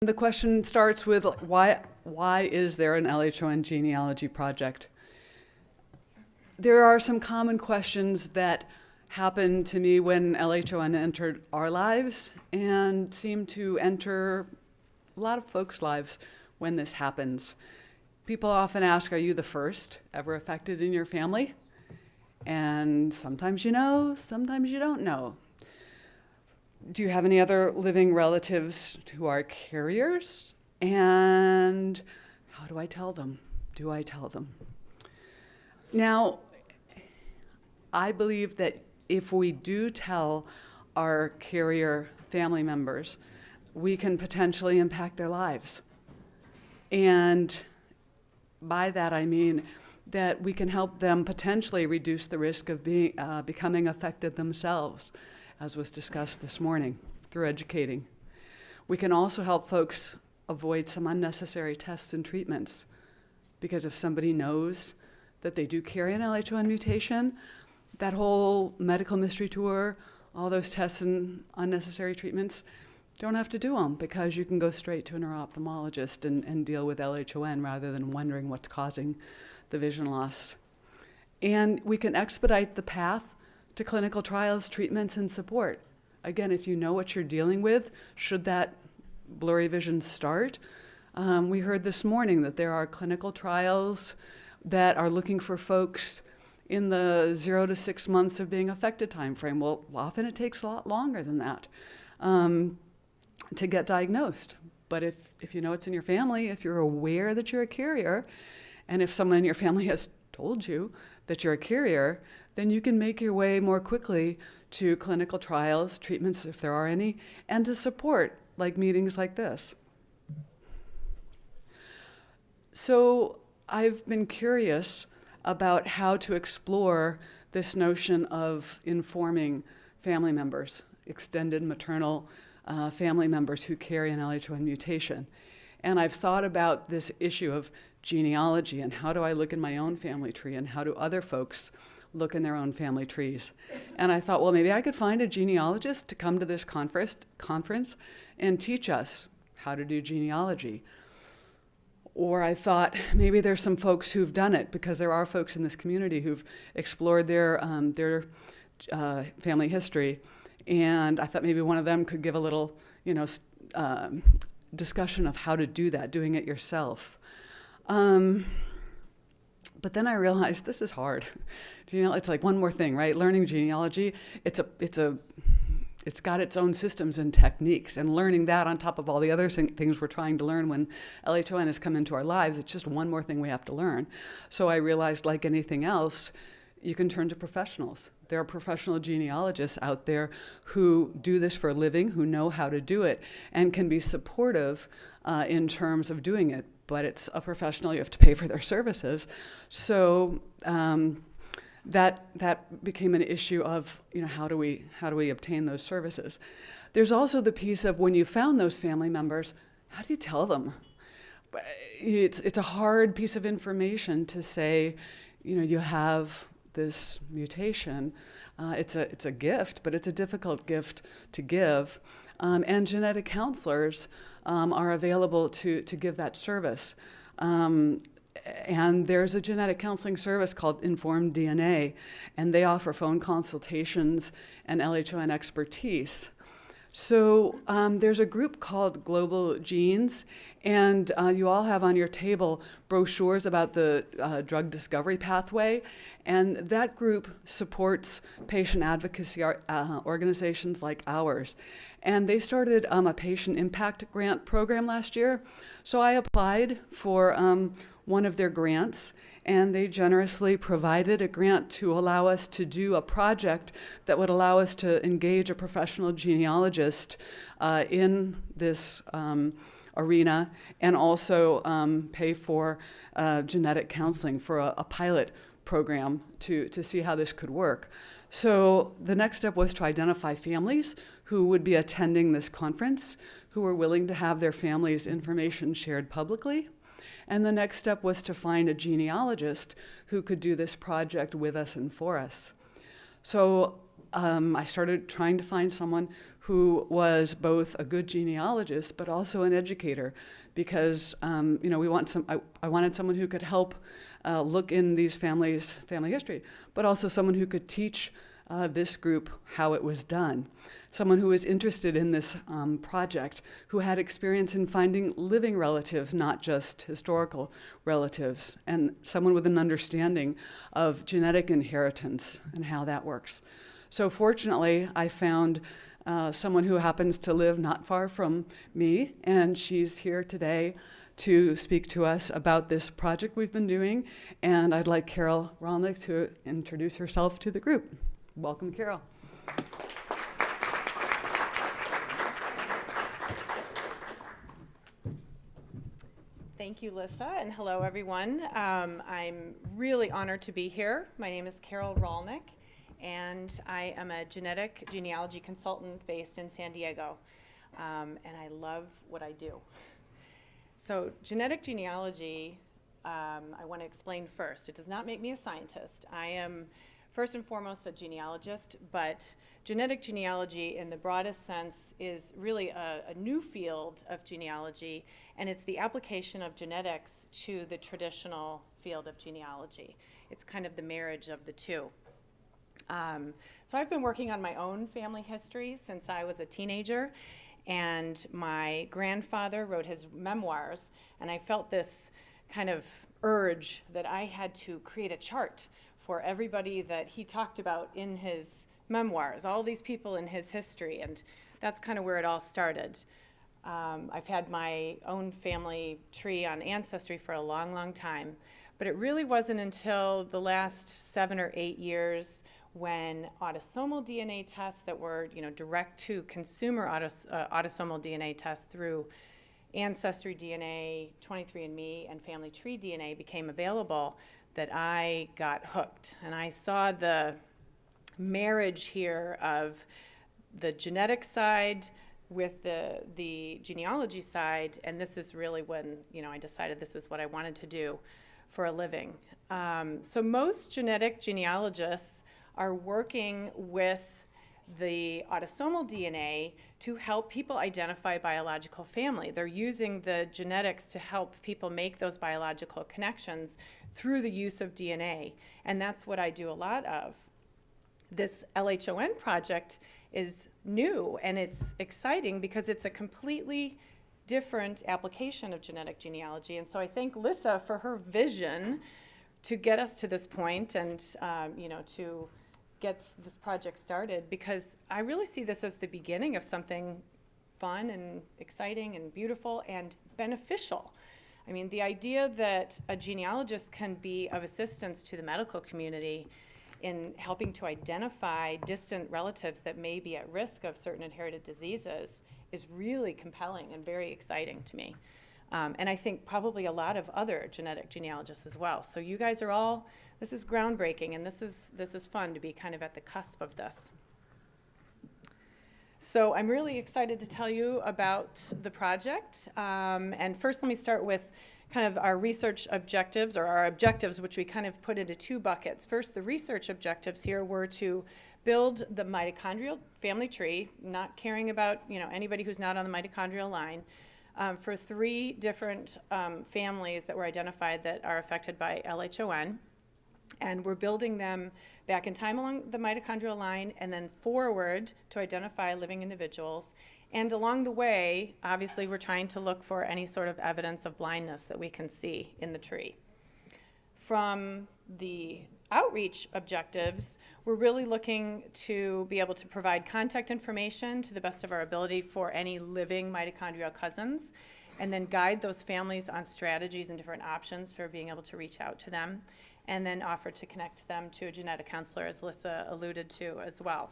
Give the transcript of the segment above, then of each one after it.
The question starts with why is there an LHON genealogy project? There are some common questions that happened to me when LHON entered our lives and seem to enter a lot of folks' lives when this happens. People often ask, are you the first ever affected in your family? And sometimes you know, sometimes you don't know. Do you have any other living relatives who are carriers? And how do I tell them? Do I tell them? Now, I believe that if we do tell our carrier family members, we can potentially impact their lives. And by that I mean that we can help them potentially reduce the risk of becoming affected themselves, as was discussed this morning, through educating. We can also help folks avoid some unnecessary tests and treatments, because if somebody knows that they do carry an LHON mutation, that whole medical mystery tour, all those tests and unnecessary treatments, don't have to do them, because you can go straight to a neuro-ophthalmologist and deal with LHON rather than wondering what's causing the vision loss. And we can expedite the path to clinical trials, treatments, and support. Again, if you know what you're dealing with, should that blurry vision start, we heard this morning that there are clinical trials that are looking for folks in the 0 to 6 months of being affected time frame. Well, often it takes a lot longer than that to get diagnosed. But if you know it's in your family, if you're aware that you're a carrier, and if someone in your family has told you that you're a carrier, then you can make your way more quickly to clinical trials, treatments if there are any, and to support, like meetings like this. So I've been curious about how to explore this notion of informing family members, extended maternal family members who carry an LHON mutation. And I've thought about this issue of genealogy and how do I look in my own family tree and how do other folks look in their own family trees. And I thought, well, maybe I could find a genealogist to come to this conference and teach us how to do genealogy. Or I thought maybe there's some folks who've done it, because there are folks in this community who've explored their family history. And I thought maybe one of them could give a little, discussion of how to do that, doing it yourself. But then I realized this is hard. It's like one more thing, right? Learning genealogy, it's got its own systems and techniques, and learning that on top of all the other things we're trying to learn when LHON has come into our lives, it's just one more thing we have to learn. So I realized, like anything else, you can turn to professionals. There are professional genealogists out there who do this for a living, who know how to do it, and can be supportive in terms of doing it. But it's a professional, you have to pay for their services. So that became an issue of, how do we obtain those services? There's also the piece of when you found those family members, how do you tell them? It's a hard piece of information to say, you have this mutation. It's a gift, but it's a difficult gift to give. And genetic counselors are available to give that service. And there's a genetic counseling service called Informed DNA, and they offer phone consultations and LHON expertise. So there's a group called Global Genes, and you all have on your table brochures about the drug discovery pathway, and that group supports patient advocacy organizations like ours. And they started a patient impact grant program last year. So I applied for one of their grants, and they generously provided a grant to allow us to do a project that would allow us to engage a professional genealogist in this arena, and also pay for genetic counseling for a pilot program to see how this could work. So the next step was to identify families who would be attending this conference, who were willing to have their family's information shared publicly. And the next step was to find a genealogist who could do this project with us and for us. So I started trying to find someone who was both a good genealogist but also an educator, because we want I wanted someone who could help look in these families' family history, but also someone who could teach this group how it was done. Someone who was interested in this project, who had experience in finding living relatives, not just historical relatives, and someone with an understanding of genetic inheritance and how that works. So fortunately, I found someone who happens to live not far from me, and she's here today to speak to us about this project we've been doing. And I'd like Carol Rolnick to introduce herself to the group. Welcome, Carol. Thank you, Lissa, and hello, everyone. I'm really honored to be here. My name is Carol Rolnick, and I am a genetic genealogy consultant based in San Diego, and I love what I do. So genetic genealogy, I want to explain first. It does not make me a scientist. I am first and foremost a genealogist, but genetic genealogy in the broadest sense is really a new field of genealogy, and it's the application of genetics to the traditional field of genealogy. It's kind of the marriage of the two. So I've been working on my own family history since I was a teenager, and my grandfather wrote his memoirs, and I felt this kind of urge that I had to create a chart for everybody that he talked about in his memoirs, all these people in his history, and that's kind of where it all started. I've had my own family tree on Ancestry for a long, long time, but it really wasn't until the last 7 or 8 years when autosomal DNA tests that were, direct to consumer autosomal DNA tests through Ancestry DNA, 23andMe, and Family Tree DNA became available that I got hooked. And I saw the marriage here of the genetic side with the genealogy side, and this is really when I decided this is what I wanted to do for a living. So most genetic genealogists are working with the autosomal DNA to help people identify biological family. They're using the genetics to help people make those biological connections through the use of DNA, and that's what I do a lot of. This LHON project is new, and it's exciting because it's a completely different application of genetic genealogy, and so I thank Lissa for her vision to get us to this point and to get this project started, because I really see this as the beginning of something fun and exciting and beautiful and beneficial. I mean, the idea that a genealogist can be of assistance to the medical community in helping to identify distant relatives that may be at risk of certain inherited diseases is really compelling and very exciting to me. And I think probably a lot of other genetic genealogists as well. So you guys are all, this is groundbreaking, and this is fun to be kind of at the cusp of this. So I'm really excited to tell you about the project. And first let me start with kind of our research objectives, or our objectives, which we kind of put into two buckets. First, the research objectives here were to build the mitochondrial family tree, not caring about anybody who's not on the mitochondrial line, for 3 different families that were identified that are affected by LHON. And we're building them back in time along the mitochondrial line and then forward to identify living individuals. And along the way, obviously, we're trying to look for any sort of evidence of blindness that we can see in the tree. From the outreach objectives, we're really looking to be able to provide contact information to the best of our ability for any living mitochondrial cousins, and then guide those families on strategies and different options for being able to reach out to them, and then offer to connect them to a genetic counselor, as Lissa alluded to as well.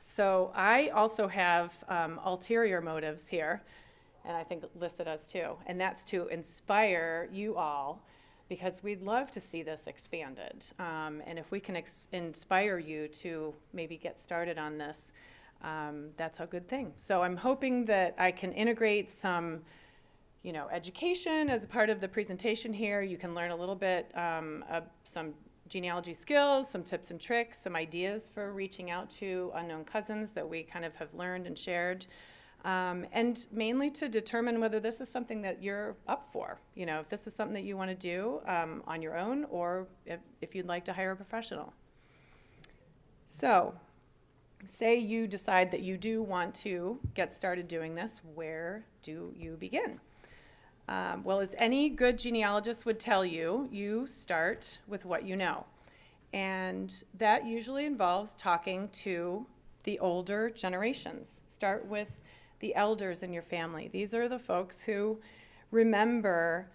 So I also have ulterior motives here, and I think Lissa does too, and that's to inspire you all, because we'd love to see this expanded. And if we can inspire you to maybe get started on this, that's a good thing. So I'm hoping that I can integrate some education as a part of the presentation here. You can learn a little bit of some genealogy skills, some tips and tricks, some ideas for reaching out to unknown cousins that we kind of have learned and shared. And mainly to determine whether this is something that you're up for. You know, if this is something that you want to do on your own, or if you'd like to hire a professional. So, say you decide that you do want to get started doing this, where do you begin? Well, as any good genealogist would tell you, you start with what you know. And that usually involves talking to the older generations. Start with the elders in your family. These are the folks who remember,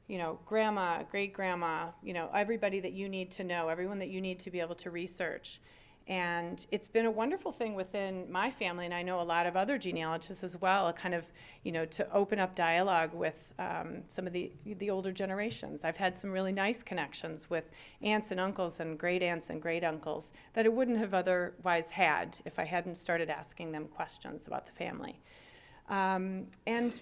you know, grandma, great-grandma, you know, everybody that you need to know, everyone that you need to be able to research. And it's been a wonderful thing within my family, and I know a lot of other genealogists as well, kind of, you know, to open up dialogue with some of the older generations. I've had some really nice connections with aunts and uncles and great aunts and great uncles that I wouldn't have otherwise had if I hadn't started asking them questions about the family. And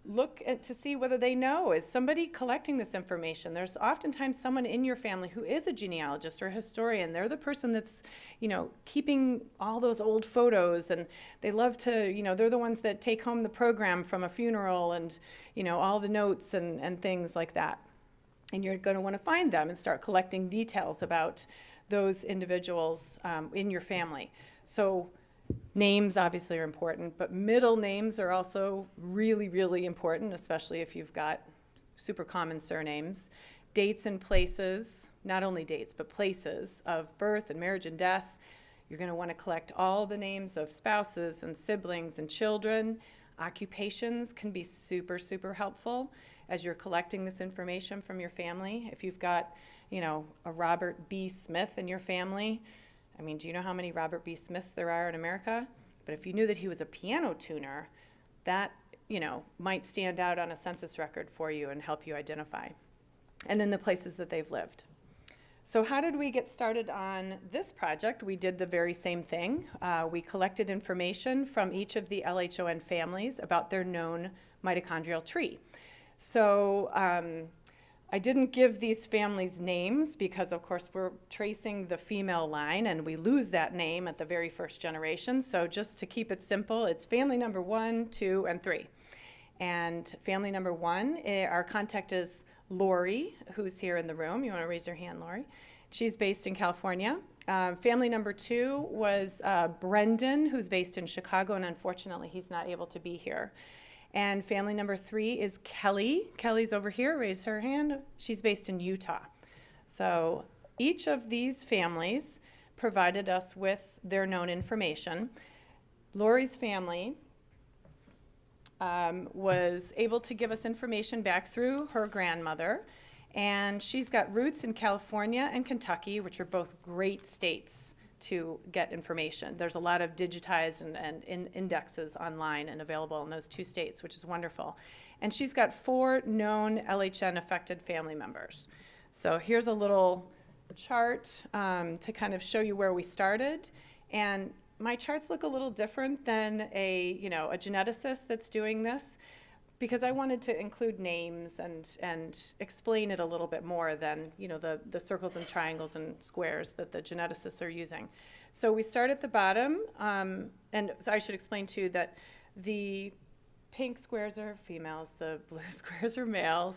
look to see whether they know. Is somebody collecting this information? There's oftentimes someone in your family who is a genealogist or a historian. They're the person that's, you know, keeping all those old photos, and they love to, you know, they're the ones that take home the program from a funeral and, you know, all the notes and things like that. And you're going to want to find them and start collecting details about those individuals in your family. So names obviously are important, but middle names are also really, really important, especially if you've got super common surnames. Dates and places, not only dates, but places of birth and marriage and death. You're going to want to collect all the names of spouses and siblings and children. Occupations can be super, super helpful as you're collecting this information from your family. If you've got, you know, a Robert B. Smith in your family, I mean, do you know how many Robert B. Smiths there are in America? But if you knew that he was a piano tuner, that, you know, might stand out on a census record for you and help you identify. And then the places that they've lived. So how did we get started on this project? We did the very same thing. We collected information from each of the LHON families about their known mitochondrial tree. So I didn't give these families names because, of course, we're tracing the female line and we lose that name at the very first generation. So just to keep it simple, it's family number 1, 2, and 3. And family number 1, our contact is Lori, who's here in the room. You want to raise your hand, Lori? She's based in California. Family number 2 was Brendan, who's based in Chicago, and unfortunately he's not able to be here. And family number 3 is Kelly. Kelly's over here, raise her hand. She's based in Utah. So each of these families provided us with their known information. Lori's family was able to give us information back through her grandmother, and she's got roots in California and Kentucky, which are both great states to get information. There's a lot of digitized and indexes online and available in those 2 states, which is wonderful. And she's got 4 known LHN affected family members. So here's a little chart to kind of show you where we started. And my charts look a little different than a geneticist that's doing this, because I wanted to include names and explain it a little bit more than, you know, the circles and triangles and squares that the geneticists are using. So we start at the bottom, and so I should explain too that the pink squares are females, the blue squares are males.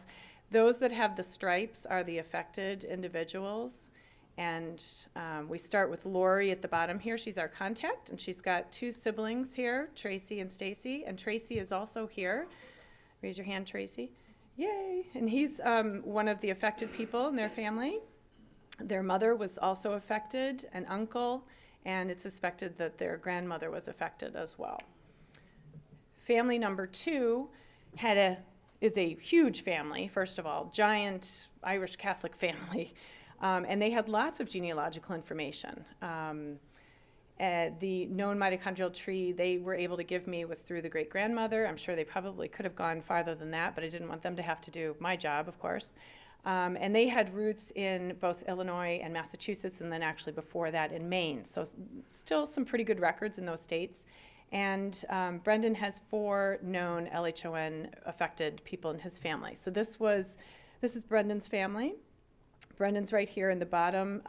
Those that have the stripes are the affected individuals. And we start with Lori at the bottom here. She's our contact, and she's got 2 siblings here, Tracy and Stacy, and Tracy is also here. Raise your hand, Tracy. Yay! And he's one of the affected people in their family. Their mother was also affected, an uncle, and it's suspected that their grandmother was affected as well. Family number 2 is a huge family, first of all, giant Irish Catholic family, and they had lots of genealogical information. The known mitochondrial tree they were able to give me was through the great-grandmother. I'm sure they probably could have gone farther than that, but I didn't want them to have to do my job, of course. And they had roots in both Illinois and Massachusetts, and then actually before that in Maine. So still some pretty good records in those states. And Brendan has 4 known LHON affected people in his family. So this is Brendan's family. Brendan's right here in the bottom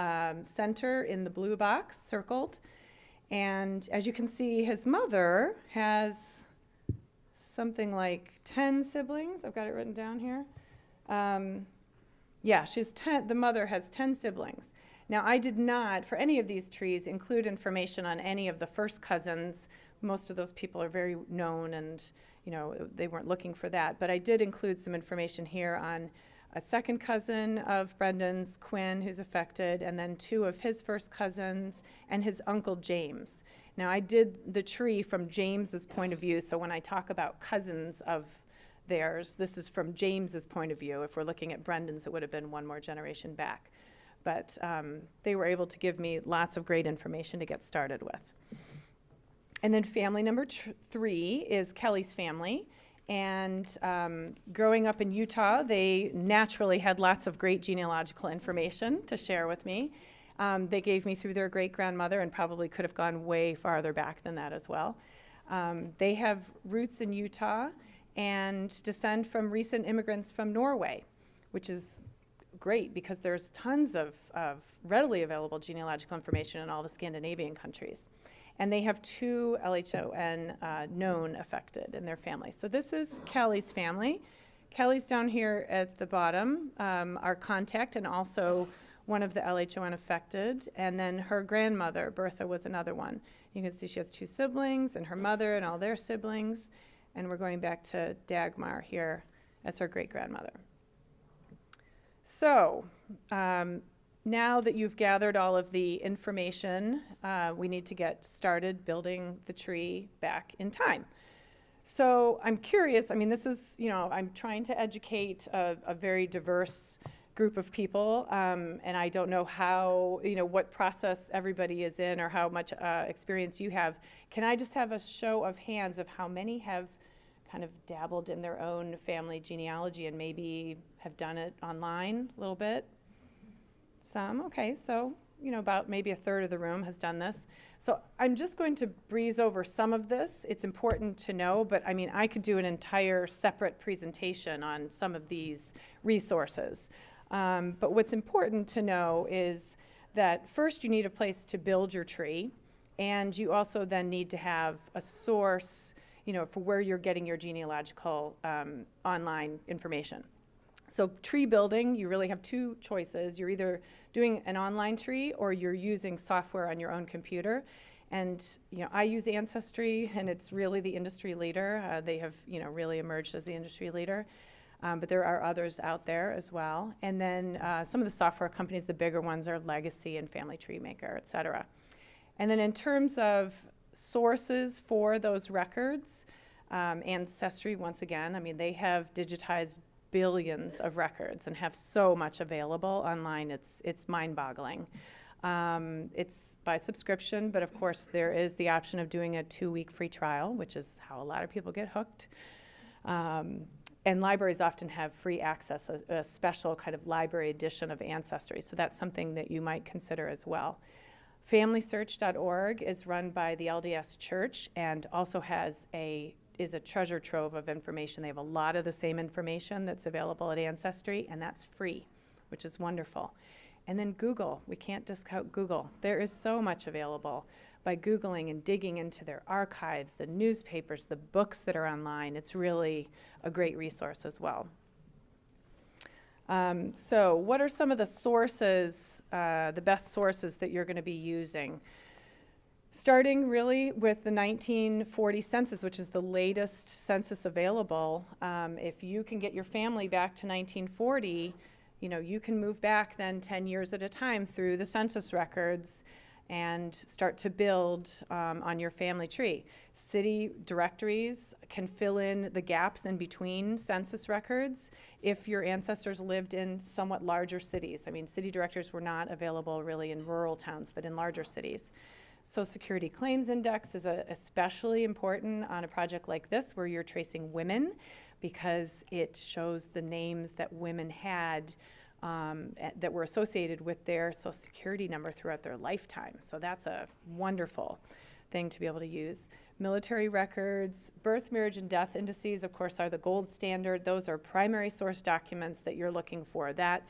center in the blue box, circled. And as you can see, his mother has something like 10 siblings. I've got it written down here. Yeah, the mother has 10 siblings. Now, I did not, for any of these trees, include information on any of the first cousins. Most of those people are very known and, they weren't looking for that. But I did include some information here on a second cousin of Brendan's, Quinn, who's affected, and then 2 of his first cousins, and his uncle James. Now, I did the tree from James's point of view, so when I talk about cousins of theirs, this is from James's point of view. If we're looking at Brendan's, it would have been one more generation back. But they were able to give me lots of great information to get started with. And then family number 3 is Kelly's family. And growing up in Utah, they naturally had lots of great genealogical information to share with me. They gave me through their great-grandmother and probably could have gone way farther back than that as well. They have roots in Utah and descend from recent immigrants from Norway, which is great because there's tons of readily available genealogical information in all the Scandinavian countries. And they have 2 LHON known affected in their family. So this is Kelly's family. Kelly's down here at the bottom, our contact, and also one of the LHON affected. And then her grandmother, Bertha, was another one. You can see she has 2 siblings, and her mother and all their siblings. And we're going back to Dagmar here as her great-grandmother. So, now that you've gathered all of the information, we need to get started building the tree back in time. So I'm curious, this is, I'm trying to educate a very diverse group of people, and I don't know how, what process everybody is in or how much experience you have. Can I just have a show of hands of how many have kind of dabbled in their own family genealogy and maybe have done it online a little bit? Some, okay, so, about maybe a third of the room has done this. So I'm just going to breeze over some of this. It's important to know, but I could do an entire separate presentation on some of these resources. But what's important to know is that first you need a place to build your tree, and you also then need to have a source, for where you're getting your genealogical online information. So tree building, you really have 2 choices. You're either doing an online tree or you're using software on your own computer. And I use Ancestry, and it's really the industry leader. They have really emerged as the industry leader. But there are others out there as well. And then some of the software companies, the bigger ones, are Legacy and Family Tree Maker, et cetera. And then in terms of sources for those records, Ancestry, once again, they have digitized billions of records and have so much available online. It's mind-boggling. It's by subscription, but of course there is the option of doing a 2-week free trial, which is how a lot of people get hooked. And libraries often have free access, a special kind of library edition of Ancestry, so that's something that you might consider as well. FamilySearch.org is run by the LDS Church and also is a treasure trove of information. They have a lot of the same information that's available at Ancestry, and that's free, which is wonderful. And then Google, we can't discount Google. There is so much available by Googling and digging into their archives, the newspapers, the books that are online. It's really a great resource as well. So what are some of the sources, the best sources that you're going to be using? Starting really with the 1940 census, which is the latest census available. If you can get your family back to 1940, you can move back then 10 years at a time through the census records and start to build on your family tree. City directories can fill in the gaps in between census records if your ancestors lived in somewhat larger cities. City directories were not available really in rural towns, but in larger cities. Social Security Claims Index is especially important on a project like this where you're tracing women, because it shows the names that women had that were associated with their Social Security number throughout their lifetime. So that's a wonderful thing to be able to use. Military records, birth, marriage, and death indices, of course, are the gold standard. Those are primary source documents that you're looking for. That,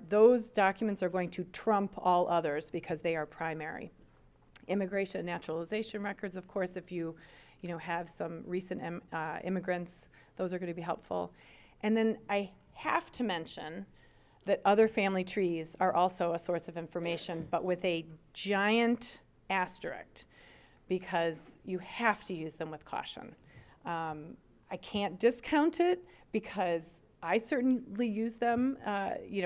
those documents are going to trump all others because they are primary. Immigration and naturalization records, of course, if you have some recent immigrants, those are going to be helpful. And then I have to mention that other family trees are also a source of information, but with a giant asterisk, because you have to use them with caution. I can't discount it because I certainly use them,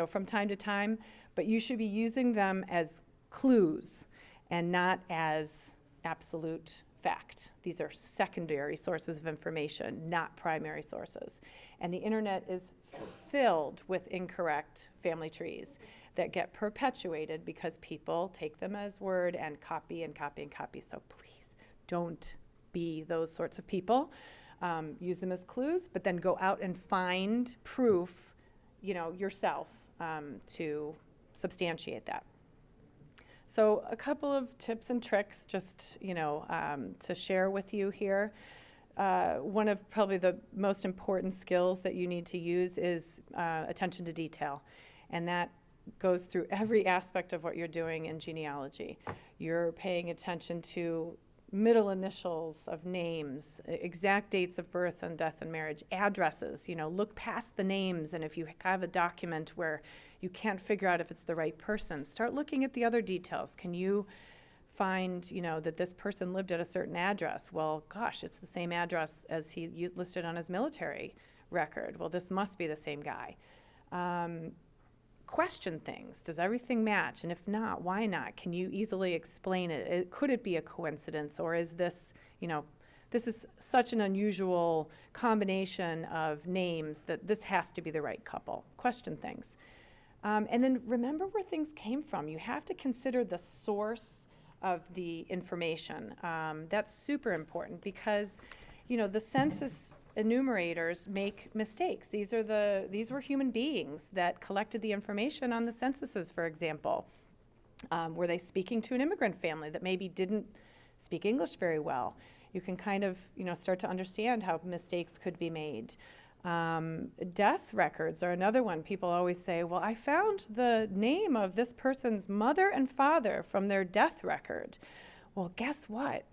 from time to time, but you should be using them as clues and not as absolute fact. These are secondary sources of information, not primary sources. And the internet is filled with incorrect family trees that get perpetuated because people take them as word and copy and copy and copy. So please don't be those sorts of people. Use them as clues, but then go out and find proof, yourself to substantiate that. So a couple of tips and tricks just, to share with you here. One of probably the most important skills that you need to use is attention to detail. And that goes through every aspect of what you're doing in genealogy. You're paying attention to middle initials of names, exact dates of birth and death and marriage, addresses, look past the names, and if you have a document where you can't figure out if it's the right person, start looking at the other details. Can you find, that this person lived at a certain address? Well, gosh, it's the same address as he listed on his military record. Well, this must be the same guy. Question things. Does everything match? And if not, why not? Can you easily explain it? Could it be a coincidence, or is this, this is such an unusual combination of names that this has to be the right couple? Question things. And then remember where things came from. You have to consider the source of the information. That's super important because, the census enumerators make mistakes. These were human beings that collected the information on the censuses, for example. Were they speaking to an immigrant family that maybe didn't speak English very well? You can kind of, start to understand how mistakes could be made. Death records are another one. People always say, well, I found the name of this person's mother and father from their death record. Well, guess what?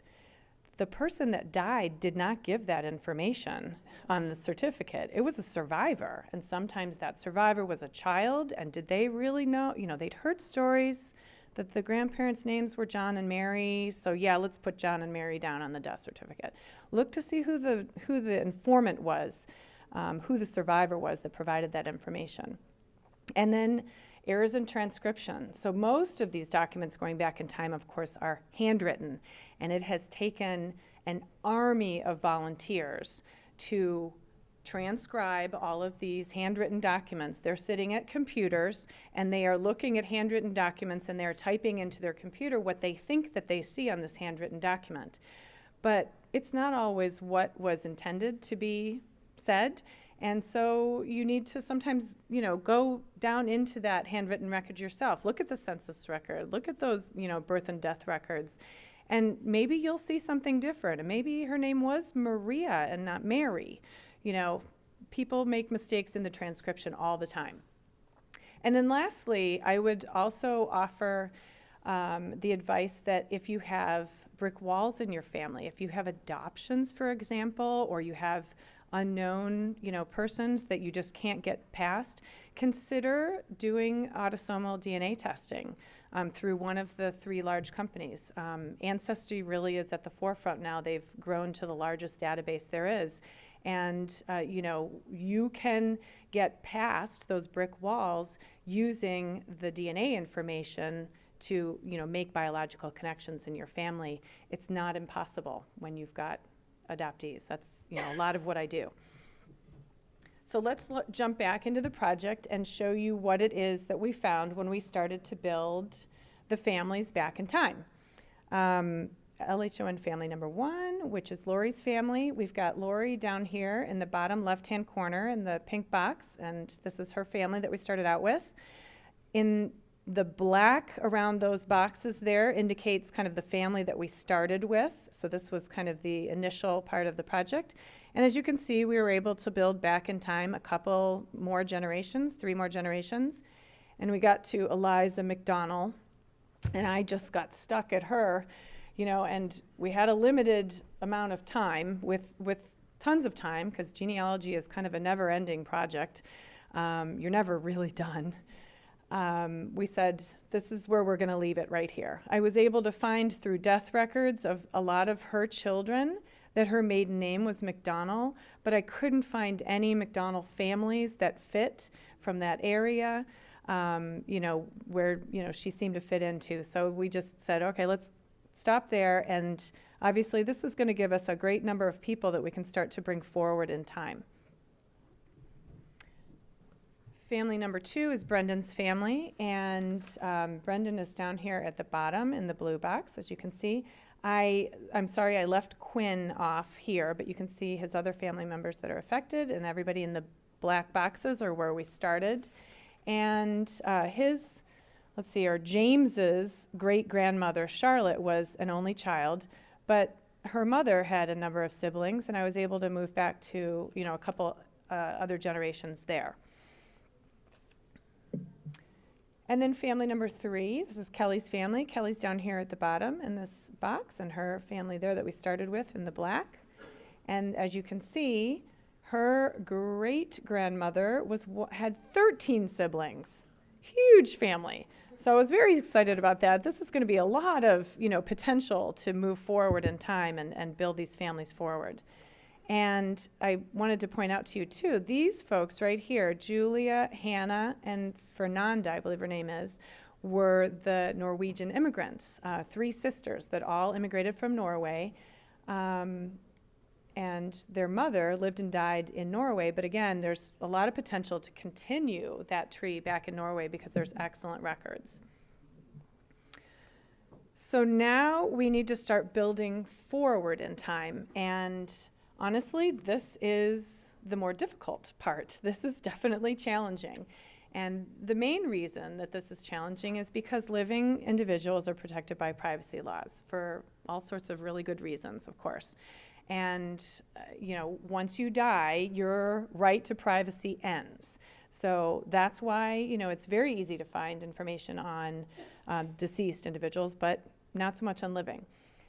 The person that died did not give that information on the certificate. It was a survivor, and sometimes that survivor was a child, and did they really know? They'd heard stories that the grandparents' names were John and Mary, so yeah, let's put John and Mary down on the death certificate. Look to see who the informant was, who the survivor was that provided that information. And then errors in transcription. So most of these documents going back in time, of course, are handwritten, and it has taken an army of volunteers to transcribe all of these handwritten documents. They're sitting at computers, and they are looking at handwritten documents, and they're typing into their computer what they think that they see on this handwritten document. But it's not always what was intended to be said. And so you need to sometimes, go down into that handwritten record yourself. Look at the census record. Look at those, birth and death records. And maybe you'll see something different. And maybe her name was Maria and not Mary. People make mistakes in the transcription all the time. And then lastly, I would also offer the advice that if you have brick walls in your family, if you have adoptions, for example, or you have unknown, persons that you just can't get past, consider doing autosomal DNA testing through one of the 3 large companies. Ancestry really is at the forefront now. They've grown to the largest database there is. And, you can get past those brick walls using the DNA information to, make biological connections in your family. It's not impossible when you've got adoptees. That's a lot of what I do. So let's jump back into the project and show you what it is that we found when we started to build the families back in time. LHON family number 1, which is Lori's family. We've got Lori down here in the bottom left-hand corner in the pink box, and this is her family that we started out with. In The black around those boxes there indicates kind of the family that we started with. So this was kind of the initial part of the project. And as you can see, we were able to build back in time a couple more generations, 3 more generations. And we got to Eliza McDonald, and I just got stuck at her, you know, and we had a limited amount of time with tons of time, because genealogy is kind of a never-ending project. You're never really done. We said, this is where we're going to leave it right here. I was able to find through death records of a lot of her children that her maiden name was McDonald, but I couldn't find any McDonald families that fit from that area, you know, where, you know, she seemed to fit into. So we just said, okay, let's stop there. And obviously this is going to give us a great number of people that we can start to bring forward in time. Family number 2 is Brendan's family, and Brendan is down here at the bottom in the blue box, as you can see. I'm sorry I left Quinn off here, but you can see his other family members that are affected, and everybody in the black boxes are where we started. And let's see, our James's great-grandmother, Charlotte, was an only child, but her mother had a number of siblings, and I was able to move back to, you know, a couple other generations there. And then family number 3, this is Kelly's family. Kelly's down here at the bottom in this box, and her family there that we started with in the black. And as you can see, her great-grandmother had 13 siblings. Huge family. So I was very excited about that. This is going to be a lot of, you know, potential to move forward in time and build these families forward. And I wanted to point out to you, too, these folks right here, Julia, Hannah, and Fernanda, I believe her name is, were the Norwegian immigrants, 3 sisters that all immigrated from Norway. And their mother lived and died in Norway. But again, there's a lot of potential to continue that tree back in Norway because there's excellent records. So now we need to start building forward in time. And honestly, this is the more difficult part. This is definitely challenging. And the main reason that this is challenging is because living individuals are protected by privacy laws for all sorts of really good reasons, of course. And, you know, once you die, your right to privacy ends. So that's why, you know, it's very easy to find information on deceased individuals, but not so much on living.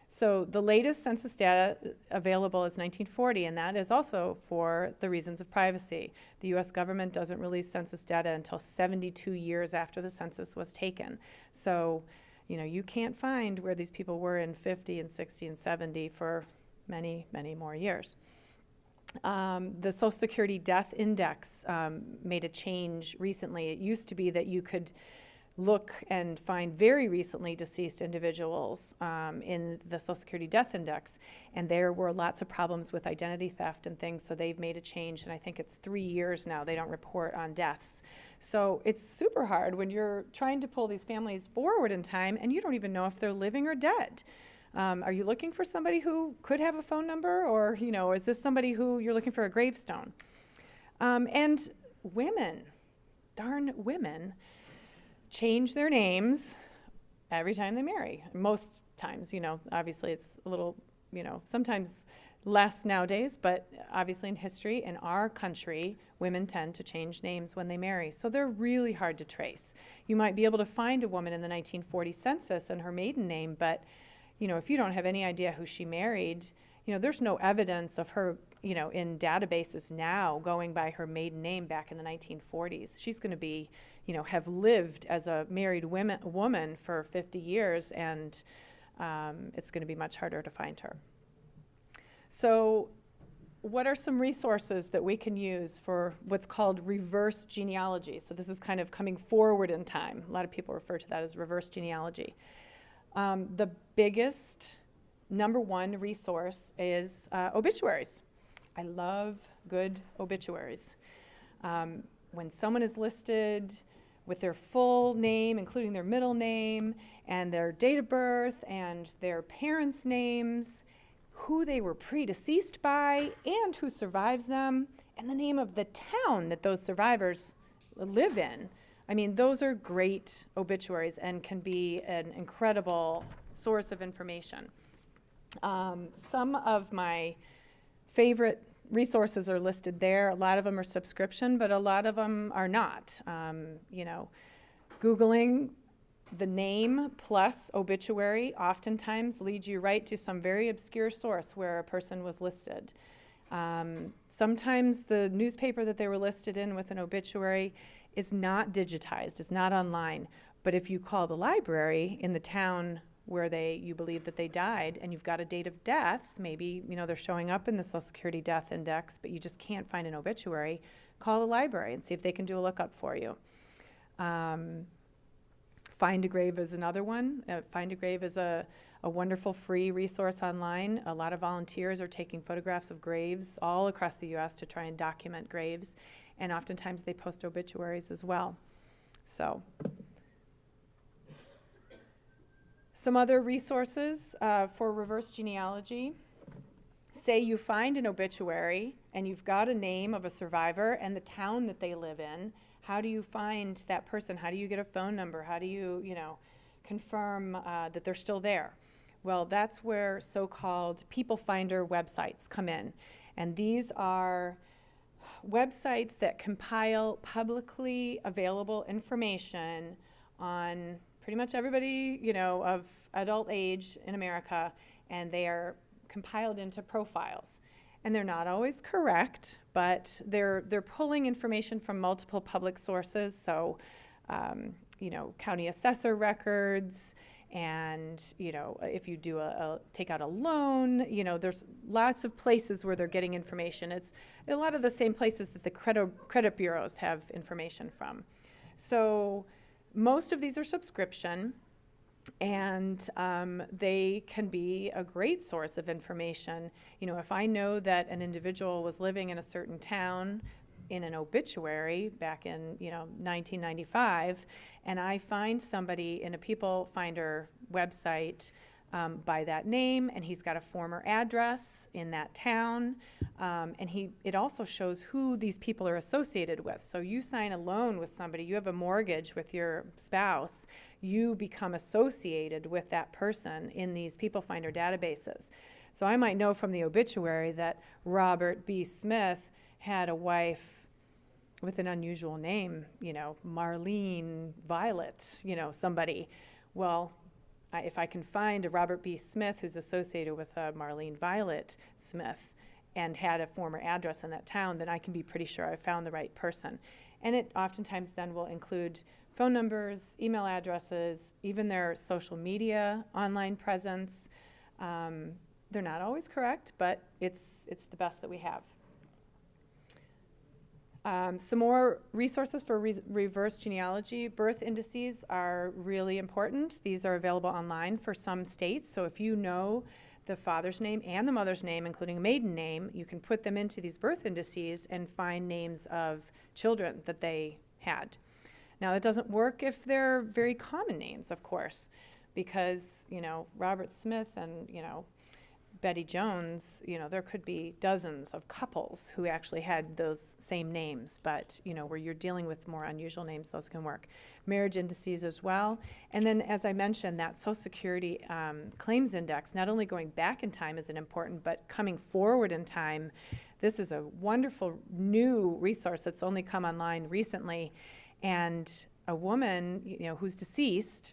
So the latest census data available is 1940, and that is also for the reasons of privacy. The US government doesn't release census data until 72 years after the census was taken. So, you know, you can't find where these people were in 50 and 60 and 70 for many, many more years. The Social Security Death Index made a change recently. It used to be that you could look and find very recently deceased individuals in the Social Security Death Index, and there were lots of problems with identity theft and things, so they've made a change, and I think it's 3 years now they don't report on deaths. So it's super hard when you're trying to pull these families forward in time and you don't even know if they're living or dead. Are you looking for somebody who could have a phone number, or, you know, is this somebody who you're looking for a gravestone? And women, darn women, change their names every time they marry. Most times, you know, obviously it's a little, you know, sometimes less nowadays, but obviously in history, in our country, women tend to change names when they marry. So they're really hard to trace. You might be able to find a woman in the 1940 census and her maiden name, but, you know, if you don't have any idea who she married, you know, there's no evidence of her, you know, in databases now going by her maiden name back in the 1940s. She's going to be, you know, have lived as a married woman for 50 years, and it's going to be much harder to find her. So what are some resources that we can use for what's called reverse genealogy? So this is kind of coming forward in time. A lot of people refer to that as reverse genealogy. The biggest, number one resource is obituaries. I love good obituaries. When someone is listed with their full name, including their middle name, and their date of birth, and their parents' names, who they were predeceased by, and who survives them, and the name of the town that those survivors live in, I mean, those are great obituaries and can be an incredible source of information. Some of my favorite resources are listed there. A lot of them are subscription, but a lot of them are not. You know, Googling the name plus obituary oftentimes leads you right to some very obscure source where a person was listed. Sometimes the newspaper that they were listed in with an obituary is not digitized, it's not online. But if you call the library in the town where you believe that they died, and you've got a date of death, maybe, you know, they're showing up in the Social Security death index, but you just can't find an obituary, call the library and see if they can do a lookup for you. Find a Grave is another one. Find a Grave is a wonderful free resource online. A lot of volunteers are taking photographs of graves all across the US to try and document graves, and oftentimes they post obituaries as well. So, some other resources for reverse genealogy. Say you find an obituary and you've got a name of a survivor and the town that they live in. How do you find that person? How do you get a phone number? How do you, confirm that they're still there? Well, that's where so-called people finder websites come in. And these are websites that compile publicly available information on pretty much everybody, of adult age in America, and they are compiled into profiles. And they're not always correct, but they're pulling information from multiple public sources. So, county assessor records, and if you do take out a loan, there's lots of places where they're getting information. It's a lot of the same places that the credit bureaus have information from. So most of these are subscription, and they can be a great source of information. If I know that an individual was living in a certain town in an obituary back in 1995, and I find somebody in a people finder website by that name, and he's got a former address in that town, and it also shows who these people are associated with. So you sign a loan with somebody, you have a mortgage with your spouse, you become associated with that person in these people finder databases. So I might know from the obituary that Robert B. Smith had a wife with an unusual name, Marlene Violet, somebody. Well, if I can find a Robert B. Smith who's associated with Marlene Violet Smith and had a former address in that town, then I can be pretty sure I found the right person. And it oftentimes then will include phone numbers, email addresses, even their social media, online presence. They're not always correct, but it's the best that we have. Some more resources for reverse genealogy. Birth indices are really important. These are available online for some states. So if you know the father's name and the mother's name, including a maiden name, you can put them into these birth indices and find names of children that they had. Now, that doesn't work if they're very common names, of course, because, Robert Smith and, Betty Jones, there could be dozens of couples who actually had those same names, but, where you're dealing with more unusual names, those can work. Marriage indices as well. And then, as I mentioned, that Social Security claims index, not only going back in time is important, but coming forward in time. This is a wonderful new resource that's only come online recently. And a woman, who's deceased,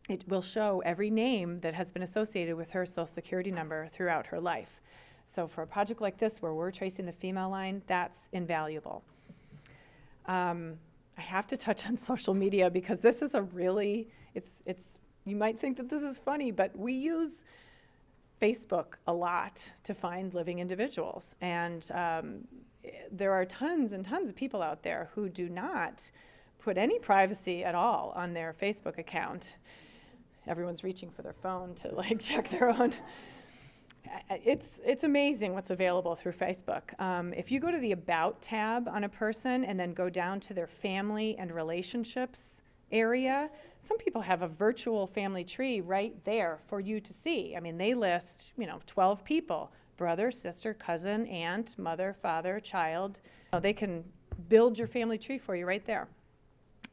it will show every name that has been associated with her Social Security number throughout her life. So for a project like this, where we're tracing the female line, that's invaluable. I have to touch on social media because this is you might think that this is funny, but we use Facebook a lot to find living individuals. And there are tons and tons of people out there who do not put any privacy at all on their Facebook account. Everyone's reaching for their phone to check their own. It's amazing what's available through Facebook. If you go to the About tab on a person and then go down to their family and relationships area, some people have a virtual family tree right there for you to see. I mean, they list, 12 people, brother, sister, cousin, aunt, mother, father, child. They can build your family tree for you right there.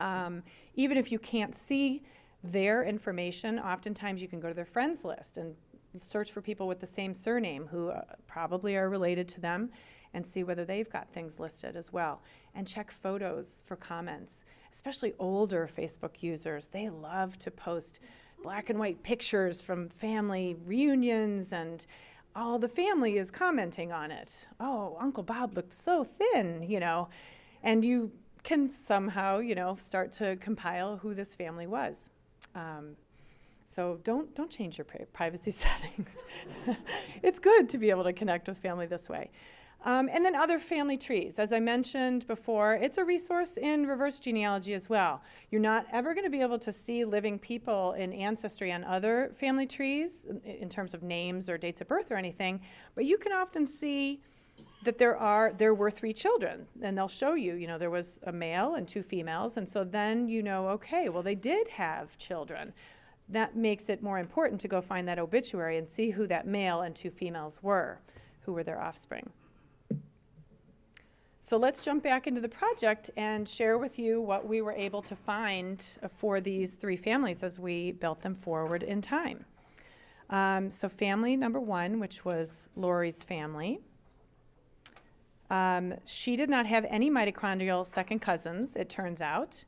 Even if you can't see their information, oftentimes you can go to their friends list and search for people with the same surname who probably are related to them and see whether they've got things listed as well. And check photos for comments, especially older Facebook users. They love to post black and white pictures from family reunions, and all the family is commenting on it. Oh, Uncle Bob looked so thin, and you can somehow, start to compile who this family was. So don't change your privacy settings. It's good to be able to connect with family this way. And then other family trees. As I mentioned before, it's a resource in reverse genealogy as well. You're not ever going to be able to see living people in Ancestry on other family trees in terms of names or dates of birth or anything, but you can often see that there were 3 children, and they'll show you, there was a male and 2 females, and so then okay, well, they did have children. That makes it more important to go find that obituary and see who that male and 2 females were, who were their offspring. So let's jump back into the project and share with you what we were able to find for these 3 families as we built them forward in time. So family number 1, which was Lori's family, she did not have any mitochondrial second cousins, it turns out.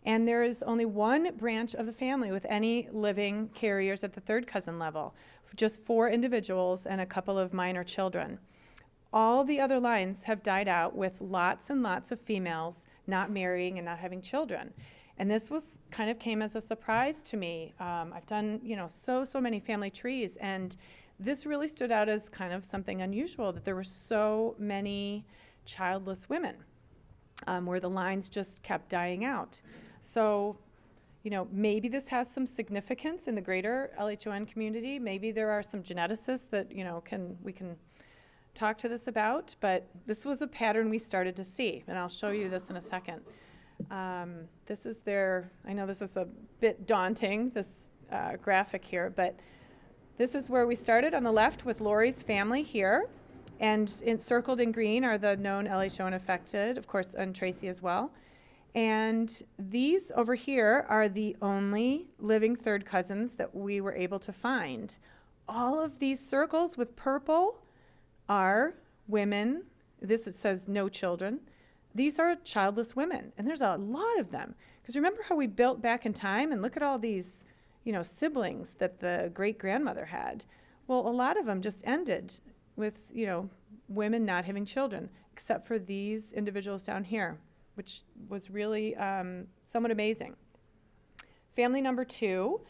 And there is only 1 branch of the family with any living carriers at the 3rd cousin level, just 4 individuals and a couple of minor children. All the other lines have died out with lots and lots of females not marrying and not having children. And this came as a surprise to me. I've done, so many family trees, and this really stood out as kind of something unusual, that there were so many childless women, where the lines just kept dying out. So, maybe this has some significance in the greater LHON community. Maybe there are some geneticists that, we can talk to this about, but this was a pattern we started to see, and I'll show you this in a second. This is I know this is a bit daunting, this graphic here, but this is where we started on the left with Lori's family here, and encircled in green are the known LHON affected, of course, and Tracy as well. And these over here are the only living 3rd cousins that we were able to find. All of these circles with purple are women. It says no children. These are childless women, and there's a lot of them. Because remember how we built back in time, and look at all these, siblings that the great-grandmother had. Well, a lot of them just ended with, women not having children, except for these individuals down here, which was really somewhat amazing. Family number 2,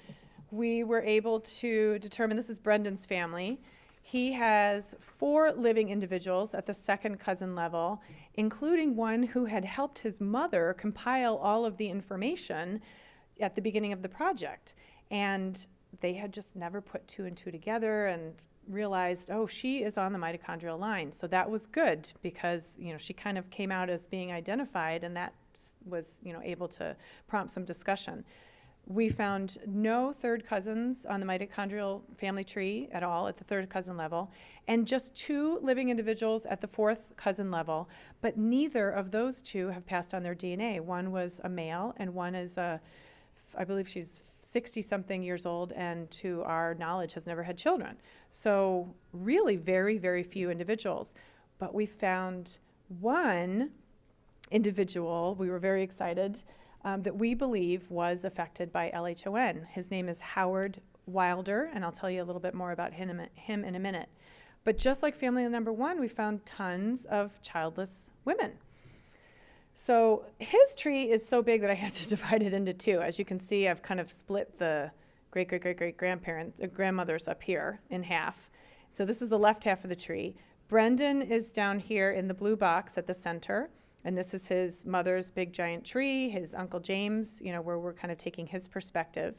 we were able to determine, this is Brendan's family. He has 4 living individuals at the 2nd cousin level, including one who had helped his mother compile all of the information at the beginning of the project. And they had just never put 2 and 2 together and realized, oh, she is on the mitochondrial line. So that was good because, she kind of came out as being identified, and that was, able to prompt some discussion. We found no 3rd cousins on the mitochondrial family tree at all at the 3rd cousin level, and just 2 living individuals at the 4th cousin level, but neither of those 2 have passed on their DNA. One was a male, and one is I believe she's 60-something years old, and to our knowledge has never had children. So really very, very few individuals. But we found one individual, we were very excited, that we believe was affected by LHON. His name is Howard Wilder, and I'll tell you a little bit more about him in a minute. But just like family number 1, we found tons of childless women. So his tree is so big that I had to divide it into 2. As you can see, I've kind of split the grandmothers up here in half. So this is the left half of the tree. Brendan is down here in the blue box at the center. And this is his mother's big giant tree, his Uncle James, where we're kind of taking his perspective.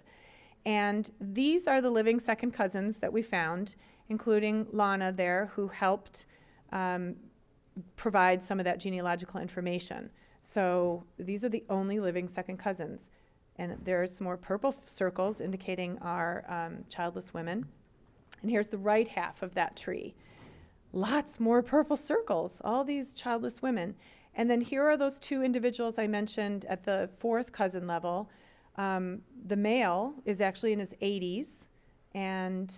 And these are the living 2nd cousins that we found, including Lana there, who helped provide some of that genealogical information. So these are the only living 2nd cousins. And there's some more purple circles indicating our childless women. And here's the right half of that tree. Lots more purple circles, all these childless women. And then here are those two individuals I mentioned at the fourth cousin level. The male is actually in his 80s, and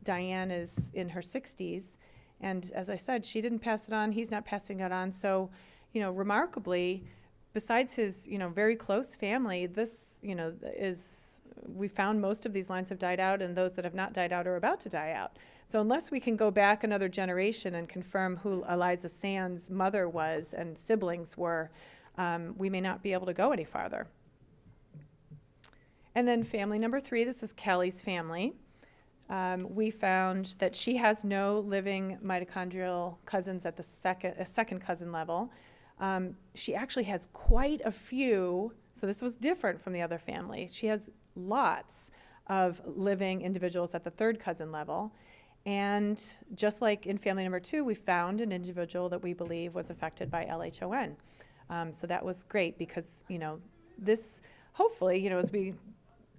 Diane is in her 60s. And as I said, she didn't pass it on. He's not passing it on. So, remarkably, besides his, very close family, this, we found most of these lines have died out, and those that have not died out are about to die out. So unless we can go back another generation and confirm who Eliza Sand's mother was and siblings were, we may not be able to go any farther. And then family number 3, this is Kelly's family. We found that she has no living mitochondrial cousins at the second cousin level. She actually has quite a few, so this was different from the other family. She has lots of living individuals at the third cousin level. And just like in family number 2, we found an individual that we believe was affected by LHON. So that was great because, this hopefully,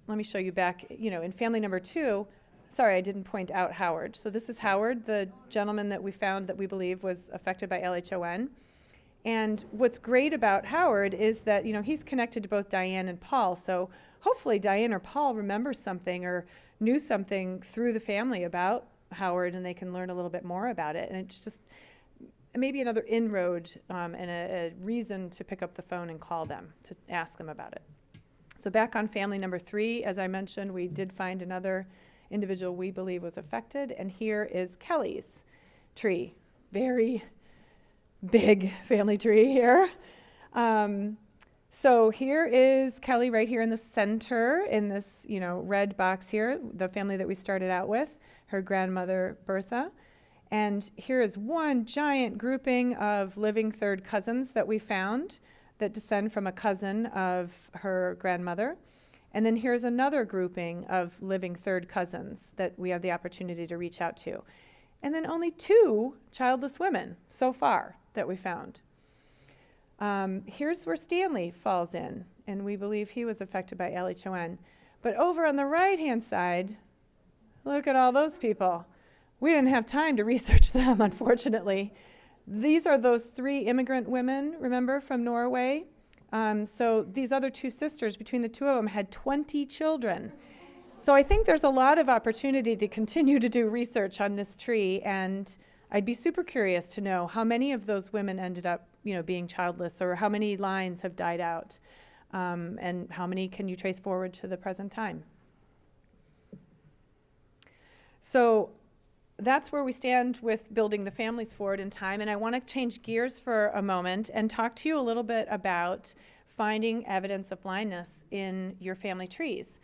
let me show you back, in family number 2, sorry, I didn't point out Howard. So this is Howard, the gentleman that we found that we believe was affected by LHON. And what's great about Howard is that, he's connected to both Diane and Paul. So hopefully Diane or Paul remembers something or knew something through the family about Howard, and they can learn a little bit more about it. And it's just maybe another inroad and a reason to pick up the phone and call them to ask them about it. So back on family number 3, as I mentioned, we did find another individual we believe was affected, and here is Kelly's tree. Very big family tree here. So here is Kelly right here in the center in this, red box here, the family that we started out with, her grandmother Bertha. And here is one giant grouping of living third cousins that we found that descend from a cousin of her grandmother. And then here's another grouping of living third cousins that we have the opportunity to reach out to. And then only 2 childless women so far that we found. Here's where Stanley falls in, and we believe he was affected by LHON. But over on the right-hand side, look at all those people. We didn't have time to research them, unfortunately. These are those 3 immigrant women, remember, from Norway. So these other 2 sisters, between the 2 of them, had 20 children. So I think there's a lot of opportunity to continue to do research on this tree, and I'd be super curious to know how many of those women ended up, being childless, or how many lines have died out, and how many can you trace forward to the present time. So that's where we stand with building the families forward in time, and I want to change gears for a moment and talk to you a little bit about finding evidence of blindness in your family trees.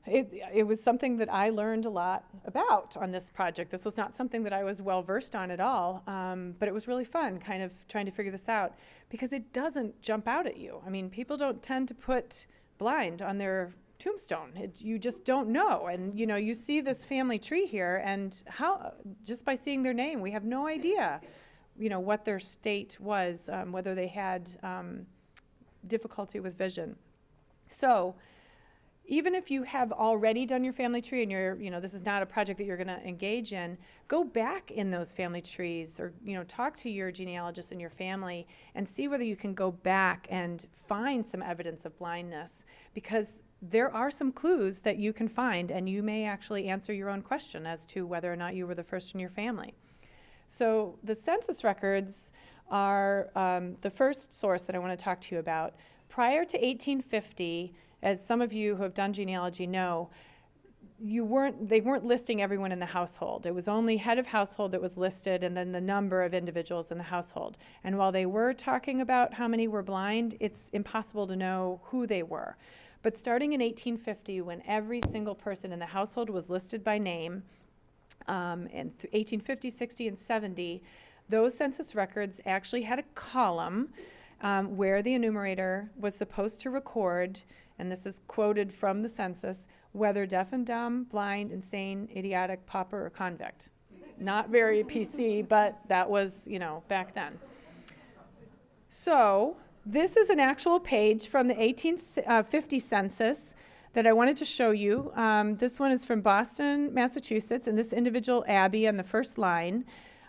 It was something that I learned a lot about on this project. This was not something that I was well versed on at all, but it was really fun kind of trying to figure this out because it doesn't jump out at you. I mean, people don't tend to put blind on their tombstone. You just don't know. And, you see this family tree here, and just by seeing their name, we have no idea, what their state was, whether they had difficulty with vision. So even if you have already done your family tree and this is not a project that you're going to engage in, go back in those family trees or, talk to your genealogist and your family and see whether you can go back and find some evidence of blindness, because there are some clues that you can find, and you may actually answer your own question as to whether or not you were the first in your family. So the census records are the first source that I want to talk to you about. Prior to 1850, as some of you who have done genealogy know, they weren't listing everyone in the household. It was only head of household that was listed, and then the number of individuals in the household. And while they were talking about how many were blind, it's impossible to know who they were. But starting in 1850, when every single person in the household was listed by name, and 1850, 60, and 70, those census records actually had a column where the enumerator was supposed to record, and this is quoted from the census, whether deaf and dumb, blind, insane, idiotic, pauper, or convict. Not very PC, but that was, back then. So this is an actual page from the 1850 census that I wanted to show you. This one is from Boston, Massachusetts, and this individual, Abby, on the first line.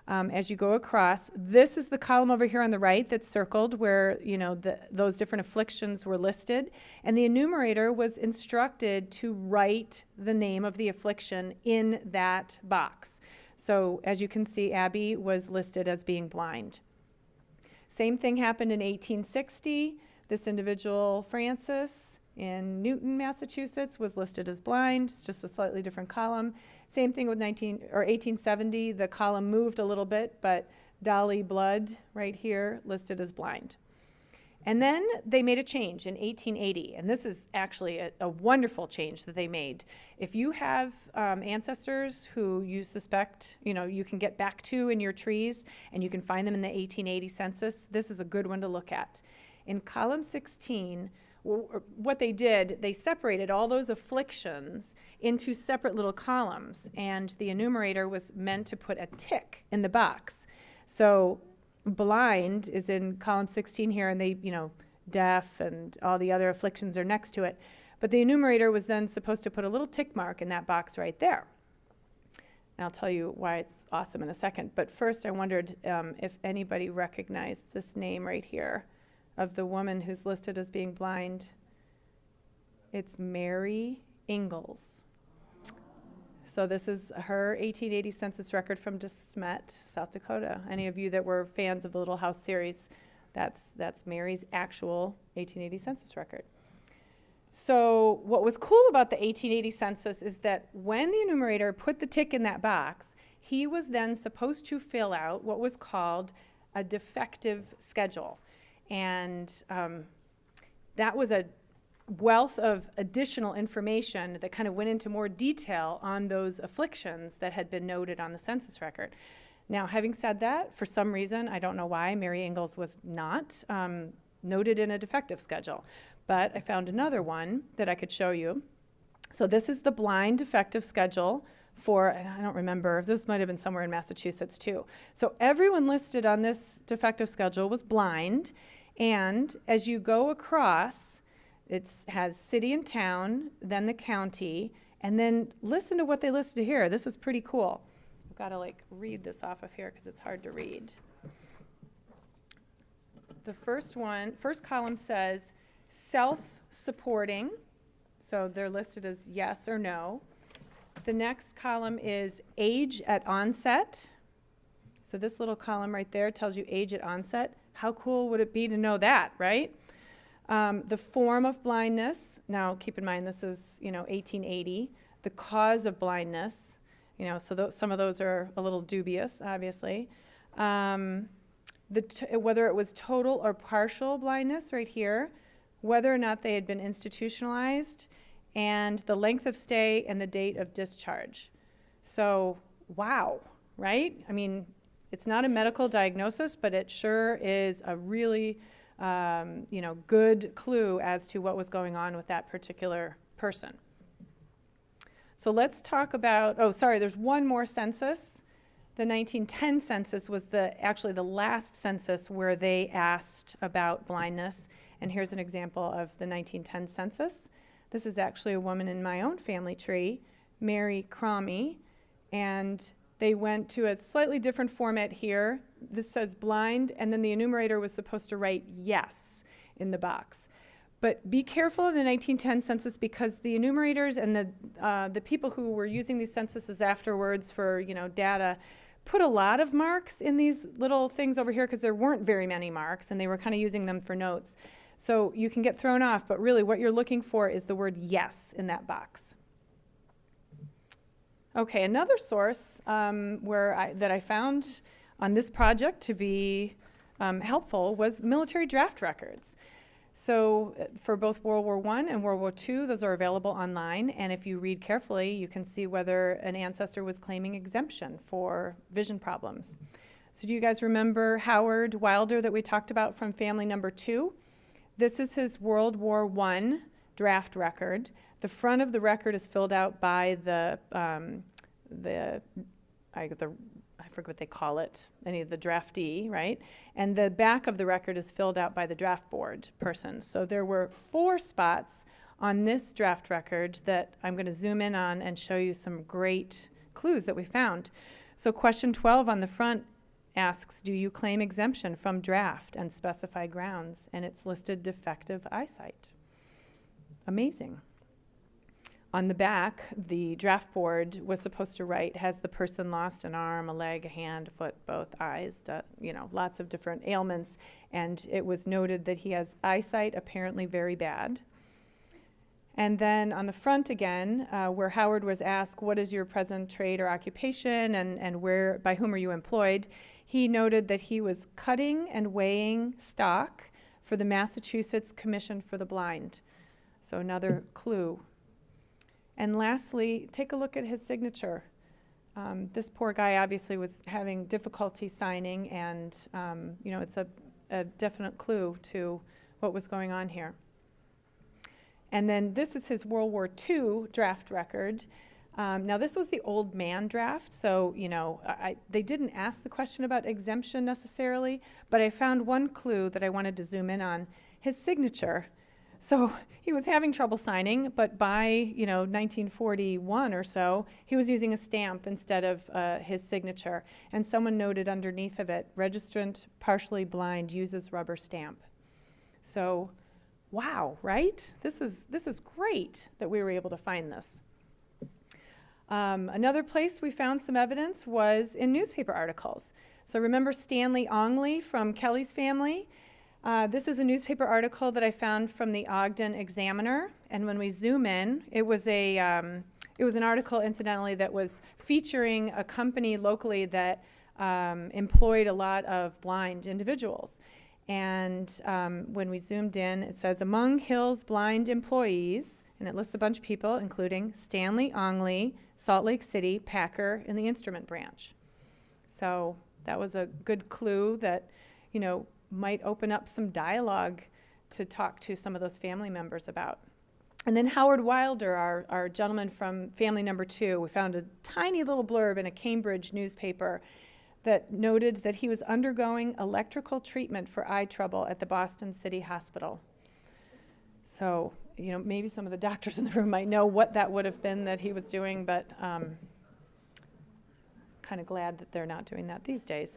as you go across. This is the column over here on the right that's circled where, those different afflictions were listed. And the enumerator was instructed to write the name of the affliction in that box. So as you can see, Abby was listed as being blind. Same thing happened in 1860. This individual, Francis, in Newton, Massachusetts, was listed as blind. It's just a slightly different column. Same thing with 1870. The column moved a little bit, but Dolly Blood right here listed as blind. And then they made a change in 1880, and this is actually a wonderful change that they made. If you have ancestors who you suspect, you can get back to in your trees, and you can find them in the 1880 census, this is a good one to look at. In column 16, what they did, they separated all those afflictions into separate little columns, and the enumerator was meant to put a tick in the box. So blind is in column 16 here, and they, deaf and all the other afflictions are next to it. But the enumerator was then supposed to put a little tick mark in that box right there. And I'll tell you why it's awesome in a second. But first, I wondered if anybody recognized this name right here of the woman who's listed as being blind. It's Mary Ingalls. So this is her 1880 census record from De Smet, South Dakota. Any of you that were fans of the Little House series, that's Mary's actual 1880 census record. So what was cool about the 1880 census is that when the enumerator put the tick in that box, he was then supposed to fill out what was called a defective schedule. And that was a wealth of additional information that kind of went into more detail on those afflictions that had been noted on the census record. Now, having said that, for some reason, I don't know why, Mary Ingalls was not noted in a defective schedule. But I found another one that I could show you. So this is the blind defective schedule for, I don't remember, this might have been somewhere in Massachusetts too. So everyone listed on this defective schedule was blind, and as you go across, it has city and town, then the county, and then listen to what they listed here. This is pretty cool. I've got to read this off of here because it's hard to read. The first column says self-supporting, so they're listed as yes or no. The next column is age at onset. So this little column right there tells you age at onset. How cool would it be to know that, right? The form of blindness. Now, keep in mind, this is, 1880. The cause of blindness. So some of those are a little dubious, obviously. Whether it was total or partial blindness right here, whether or not they had been institutionalized, and the length of stay and the date of discharge. So, wow, right? I mean, it's not a medical diagnosis, but it sure is a really, good clue as to what was going on with that particular person. So let's talk about, there's one more census. The 1910 census was actually the last census where they asked about blindness. And here's an example of the 1910 census. This is actually a woman in my own family tree, Mary Cromie, and they went to a slightly different format here. This says blind, and then the enumerator was supposed to write yes in the box. But be careful in the 1910 census because the enumerators and the people who were using these censuses afterwards for data put a lot of marks in these little things over here because there weren't very many marks, and they were kind of using them for notes. So you can get thrown off, but really what you're looking for is the word yes in that box. Okay, another source that I found on this project to be helpful was military draft records. So for both World War I and World War II, those are available online, and if you read carefully, you can see whether an ancestor was claiming exemption for vision problems. So do you guys remember Howard Wilder that we talked about from family number 2? This is his World War I draft record. The front of the record is filled out by I forget what they call it, the draftee, right? And the back of the record is filled out by the draft board person. So there were 4 spots on this draft record that I'm going to zoom in on and show you some great clues that we found. So question 12 on the front asks, do you claim exemption from draft and specify grounds? And it's listed defective eyesight. Amazing. On the back, the draft board was supposed to write, has the person lost an arm, a leg, a hand, a foot, both eyes, lots of different ailments. And it was noted that he has eyesight apparently very bad. And then on the front again, where Howard was asked, what is your present trade or occupation and where, by whom are you employed? He noted that he was cutting and weighing stock for the Massachusetts Commission for the Blind. So another clue. And lastly, take a look at his signature. This poor guy obviously was having difficulty signing, and it's a definite clue to what was going on here. And then this is his World War II draft record. Now this was the old man draft, so they didn't ask the question about exemption necessarily, but I found one clue that I wanted to zoom in on, his signature. So he was having trouble signing, but by 1941 or so, he was using a stamp instead of his signature. And someone noted underneath of it, registrant partially blind uses rubber stamp. So, wow, right? This is great that we were able to find this. Another place we found some evidence was in newspaper articles. So remember Stanley Ongley from Kelly's family? This is a newspaper article that I found from the Ogden Examiner, and when we zoom in, it was an article, incidentally, that was featuring a company locally that employed a lot of blind individuals. And when we zoomed in, it says, among Hill's blind employees, and it lists a bunch of people, including Stanley Ongley, Salt Lake City, Packer, and the instrument branch. So that was a good clue that, might open up some dialogue to talk to some of those family members about. And then Howard Wilder, our gentleman from family number 2, we found a tiny little blurb in a Cambridge newspaper that noted that he was undergoing electrical treatment for eye trouble at the Boston City Hospital. So, maybe some of the doctors in the room might know what that would have been that he was doing, but kind of glad that they're not doing that these days.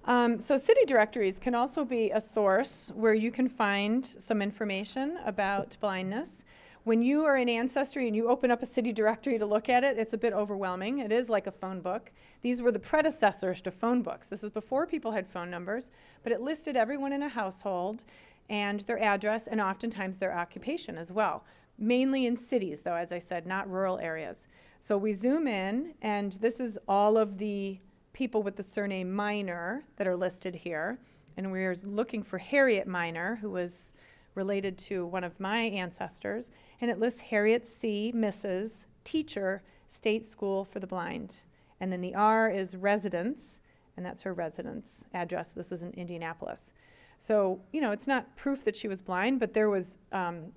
So city directories can also be a source where you can find some information about blindness. When you are in Ancestry and you open up a city directory to look at it, it's a bit overwhelming. It is like a phone book. These were the predecessors to phone books. This is before people had phone numbers, but it listed everyone in a household and their address and oftentimes their occupation as well. Mainly in cities, though, as I said, not rural areas. So we zoom in, and this is all of the people with the surname Minor that are listed here. And we're looking for Harriet Minor, who was related to one of my ancestors. And it lists Harriet C., Mrs., teacher, state school for the blind. And then the R is residence, and that's her residence address. This was in Indianapolis. So, it's not proof that she was blind, but there was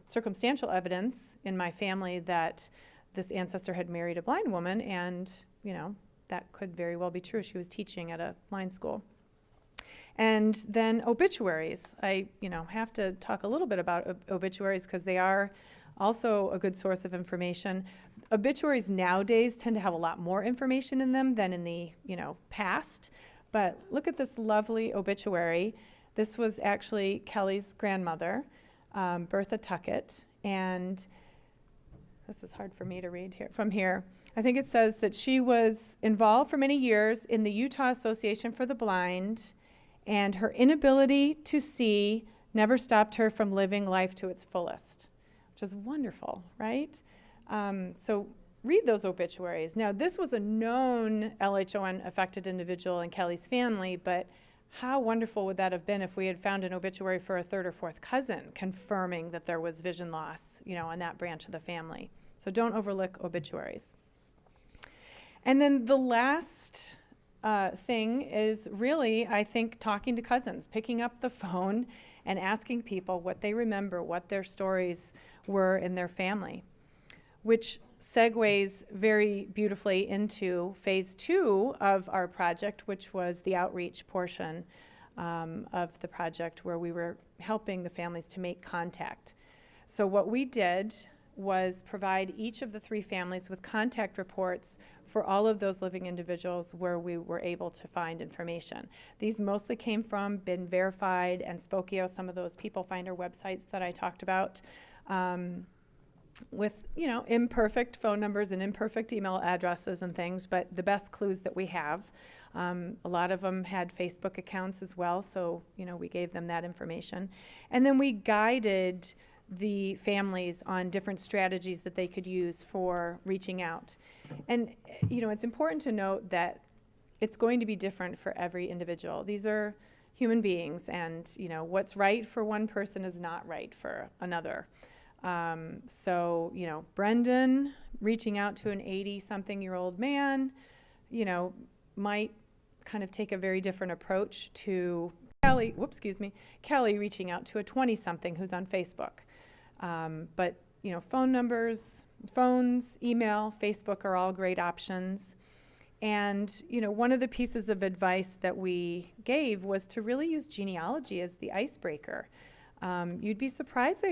circumstantial evidence in my family that this ancestor had married a blind woman, and, that could very well be true. She was teaching at a blind school. And then obituaries. I, have to talk a little bit about obituaries because they are also a good source of information. Obituaries nowadays tend to have a lot more information in them than in the, past. But look at this lovely obituary. This was actually Kelly's grandmother, Bertha Tuckett, and this is hard for me to read here from here. I think it says that she was involved for many years in the Utah Association for the Blind, and her inability to see never stopped her from living life to its fullest, which is wonderful, right? So read those obituaries. Now, this was a known LHON affected individual in Kelly's family, but how wonderful would that have been if we had found an obituary for a third or fourth cousin confirming that there was vision loss, in that branch of the family. So don't overlook obituaries. And then the last thing is really, I think, talking to cousins, picking up the phone and asking people what they remember, what their stories were in their family, which segues very beautifully into phase 2 of our project, which was the outreach portion of the project where we were helping the families to make contact. So what we did was provide each of the 3 families with contact reports for all of those living individuals where we were able to find information. These mostly came from Been Verified and Spokio, some of those people finder websites that I talked about, with, you know, imperfect phone numbers and imperfect email addresses and things, but the best clues that we have. A lot of them had Facebook accounts as well, so, you know, we gave them that information. And then we guided the families on different strategies that they could use for reaching out. And, you know, it's important to note that it's going to be different for every individual. These are human beings, and, you know, what's right for one person is not right for another. So, you know, Brendan reaching out to an 80-something-year-old man, you know, might kind of take a very different approach to Kelly reaching out to a 20-something who's on Facebook. But, you know, phone numbers, phones, email, Facebook are all great options. And, you know, one of the pieces of advice that we gave was to really use genealogy as the icebreaker. You'd be surprised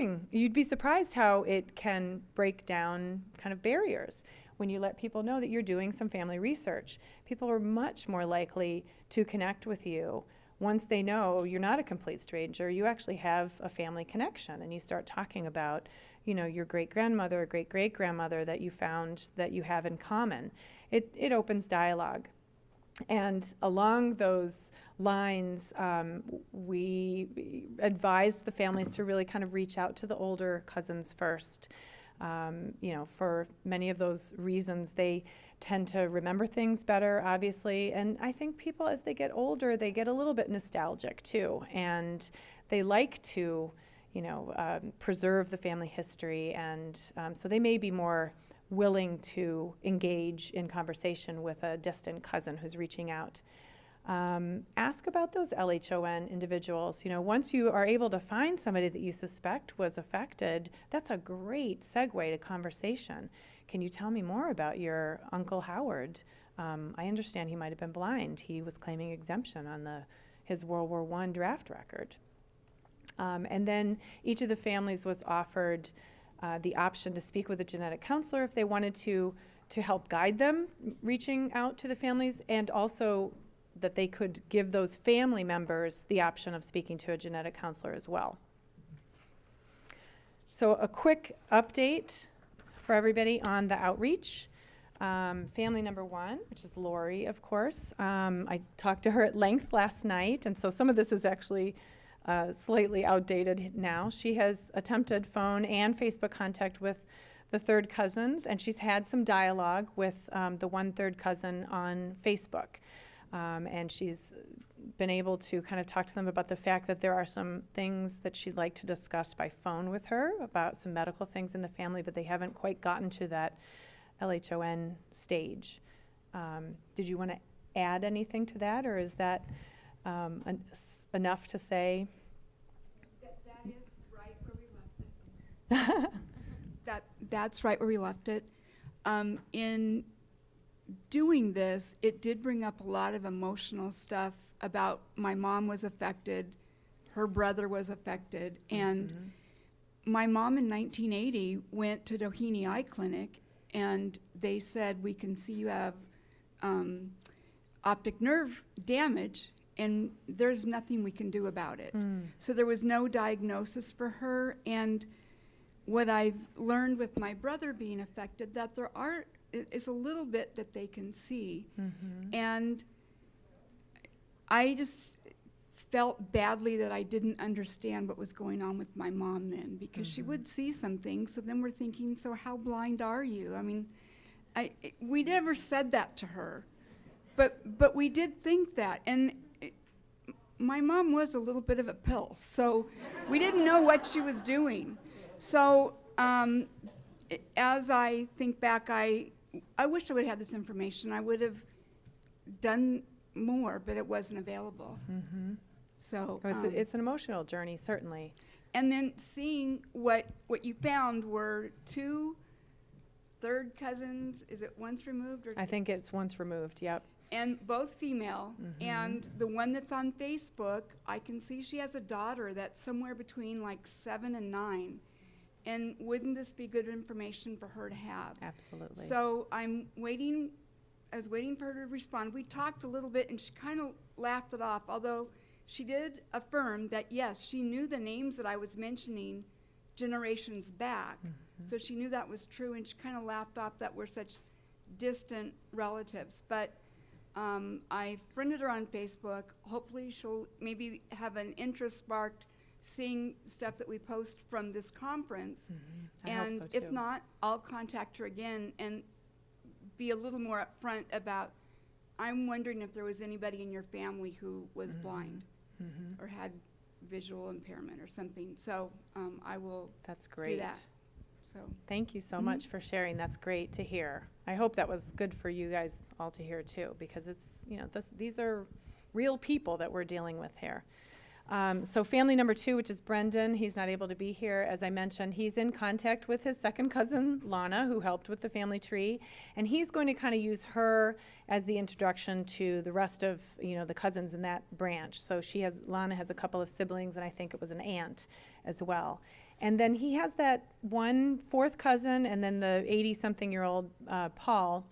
how it can break down kind of barriers. When you let people know that you're doing some family research, people are much more likely to connect with you once they know you're not a complete stranger. You actually have a family connection, and you start talking about, you know, your great-grandmother or great-great-grandmother that you found that you have in common. It opens dialogue. And along those lines, we advised the families to really kind of reach out to the older cousins first. You know, for many of those reasons, they tend to remember things better, obviously. And I think people, as they get older, they get a little bit nostalgic too. And they like to, you know, preserve the family history. And so they may be more willing to engage in conversation with a distant cousin who's reaching out. Ask about those LHON individuals. You know, once you are able to find somebody that you suspect was affected, that's a great segue to conversation. Can you tell me more about your Uncle Howard? I understand he might have been blind. He was claiming exemption on his World War I draft record. And then each of the families was offered the option to speak with a genetic counselor if they wanted to help guide them reaching out to the families, and also that they could give those family members the option of speaking to a genetic counselor as well. So a quick update for everybody on the outreach. Family number 1, which is Lori, of course. I talked to her at length last night, and so some of this is actually slightly outdated now. She has attempted phone and Facebook contact with the third cousins, and she's had some dialogue with the 1/3 cousin on Facebook. And she's been able to kind of talk to them about the fact that there are some things that she'd like to discuss by phone with her about some medical things in the family, but they haven't quite gotten to that LHON stage. Did you want to add anything to that, or is that enough to say? That is right where we left it. That's right where we left it. In doing this, it did bring up a lot of emotional stuff about my mom was affected, her brother was affected, and my mom in 1980 went to Doheny Eye Clinic, and they said, we can see you have optic nerve damage, and there's nothing we can do about it. So there was no diagnosis for her, and what I've learned with my brother being affected, that there is a little bit that they can see. And I just felt badly that I didn't understand what was going on with my mom then, because she would see some things. So then we're thinking, so how blind are you? I mean, we never said that to her, but we did think that. And my mom was a little bit of a pill, so we didn't know what she was doing. So as I think back, I wish I would have had this information. I would have done more, but it wasn't available. So It's an emotional journey, certainly. and then seeing what you found were 2 third cousins. Is it once removed, or I think it's once removed, yep. and both female? And the one that's on Facebook, I can see she has a daughter that's somewhere between like 7 and 9. And wouldn't this be good information for her to have? Absolutely. So I'm waiting I was waiting for her to respond. We talked a little bit, and she kind of laughed it off, although she did affirm that, yes, she knew the names that I was mentioning generations back. So she knew that was true, and she kind of laughed off that we're such distant relatives. But I friended her on Facebook. Hopefully she'll maybe have an interest sparked seeing stuff that we post from this conference. I hope And so, if too. not, I'll contact her again and be a little more upfront about, I'm wondering if there was anybody in your family who was blind or had visual impairment or something. So I will That's do great. that. So Thank you so much for sharing. That's great to hear. I hope that was good for you guys all to hear too, because it's, these are real people that we're dealing with here. So family number 2, which is Brendan, he's not able to be here. As I mentioned, he's in contact with his second cousin, Lana, who helped with the family tree. And he's going to kind of use her as the introduction to the rest of, the cousins in that branch. So Lana has a couple of siblings, and I think it was an aunt as well. And then he has that one fourth cousin, and then the 80-something-year-old Paul.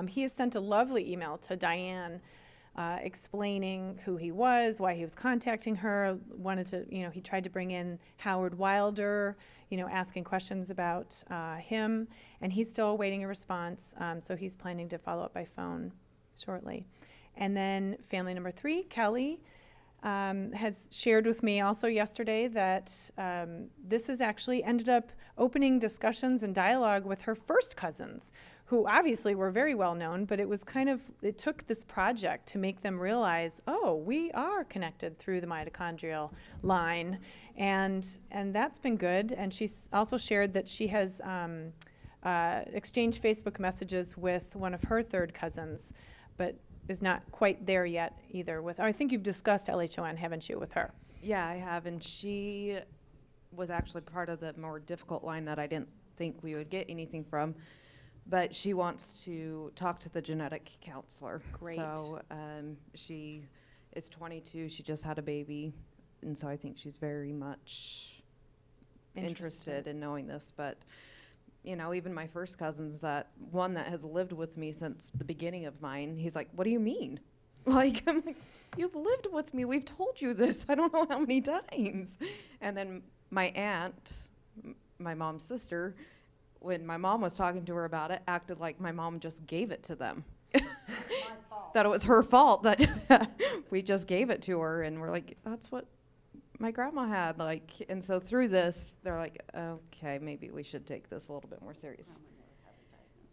He has sent a lovely email to Diane explaining who he was, why he was contacting her, he tried to bring in Howard Wilder, asking questions about him, and he's still awaiting a response, so he's planning to follow up by phone shortly. And then family number 3, Kelly, has shared with me also yesterday that this has actually ended up opening discussions and dialogue with her first cousins, who obviously were very well known, but it took this project to make them realize, oh, we are connected through the mitochondrial line, and that's been good. And she's also shared that she has exchanged Facebook messages with one of her third cousins, but is not quite there yet either. I think you've discussed LHON, haven't you, with her? Yeah, I have, and she was actually part of the more difficult line that I didn't think we would get anything from. But she wants to talk to the genetic counselor. Great. So she is 22. She just had a baby, and so I think she's very much interested in knowing this. But even my first cousins, that one that has lived with me since the beginning of mine, he's like, "What do you mean?" I'm like, "You've lived with me. We've told you this. I don't know how many times." And then my aunt, my mom's sister, when my mom was talking to her about it, acted like my mom just gave it to them. That it was her fault that we just gave it to her, and we're like, that's what my grandma had. And so through this, they're like, okay, maybe we should take this a little bit more serious.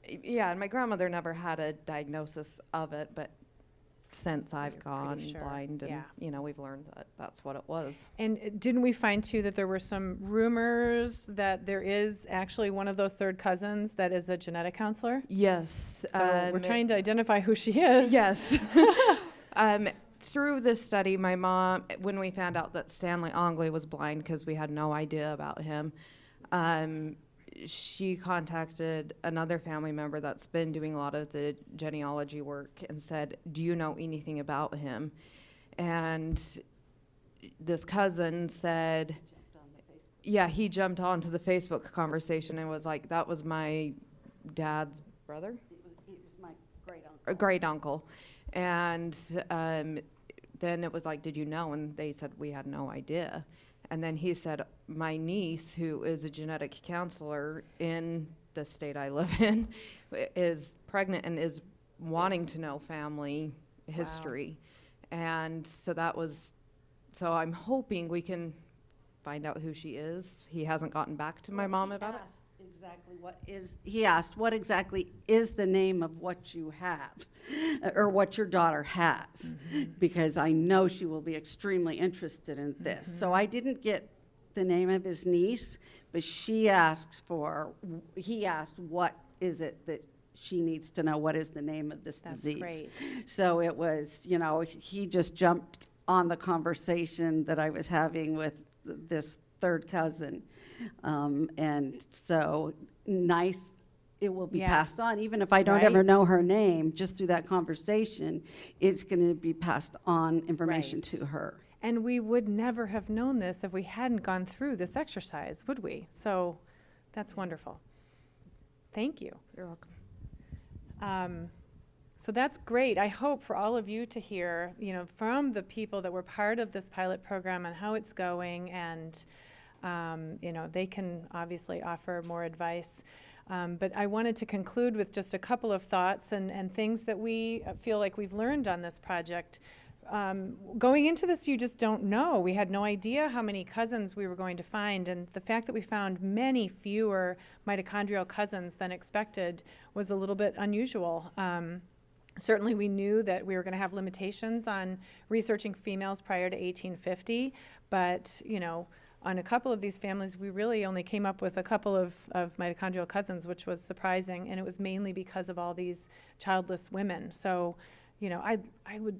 Yeah, and my grandmother never had a diagnosis of it, but since I've You're gone pretty sure. blind, and Yeah. we've learned that that's what it was. And didn't we find too that there were some rumors that there is actually one of those third cousins that is a genetic counselor? Yes. So we're trying to identify who she is. Yes. Through this study, my mom, when we found out that Stanley Ongley was blind, because we had no idea about him, she contacted another family member that's been doing a lot of the genealogy work and said, "Do you know anything about him?" And this cousin said, yeah, he jumped onto the Facebook conversation and was like, "That was my dad's brother?" It was my great uncle. A great uncle. And then it was like, "Did you know?" And they said, "We had no idea." And then he said, "My niece, who is a genetic counselor in the state I live in, is pregnant and is wanting to know family history." And so so I'm hoping we can find out who she is. He hasn't gotten back to my mom about it. He asked, what exactly is the name of what you have, or what your daughter has? Because I know she will be extremely interested in this. So I didn't get the name of his niece, but he asked, what is it that she needs to know? What is the name of this That's disease? great. So it was, he just jumped on the conversation that I was having with this third cousin. And so nice, it will be Yeah. passed on. Even if I don't ever Right. know her name, just through that conversation, it's going to be passed on information Right. to her. And we would never have known this if we hadn't gone through this exercise, would we? So that's wonderful. Thank you. You're welcome. So that's great. I hope for all of you to hear, from the people that were part of this pilot program and how it's going, and they can obviously offer more advice. But I wanted to conclude with just a couple of thoughts and things that we feel like we've learned on this project. Going into this, you just don't know. We had no idea how many cousins we were going to find, and the fact that we found many fewer mitochondrial cousins than expected was a little bit unusual. Certainly we knew that we were going to have limitations on researching females prior to 1850, but on a couple of these families, we really only came up with a couple of mitochondrial cousins, which was surprising, and it was mainly because of all these childless women. So,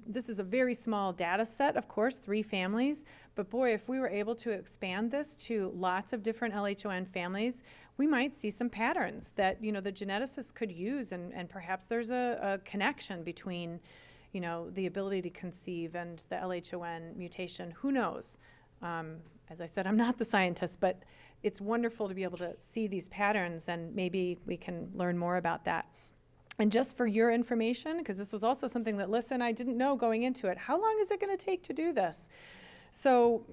this is a very small data set, of course, 3 families, but boy, if we were able to expand this to lots of different LHON families, we might see some patterns that, the geneticists could use, and perhaps there's a connection between, the ability to conceive and the LHON mutation. Who knows? As I said, I'm not the scientist, but it's wonderful to be able to see these patterns, and maybe we can learn more about that. And just for your information, because this was also something that Lissa and I didn't know going into it, how long is it going to take to do this? So,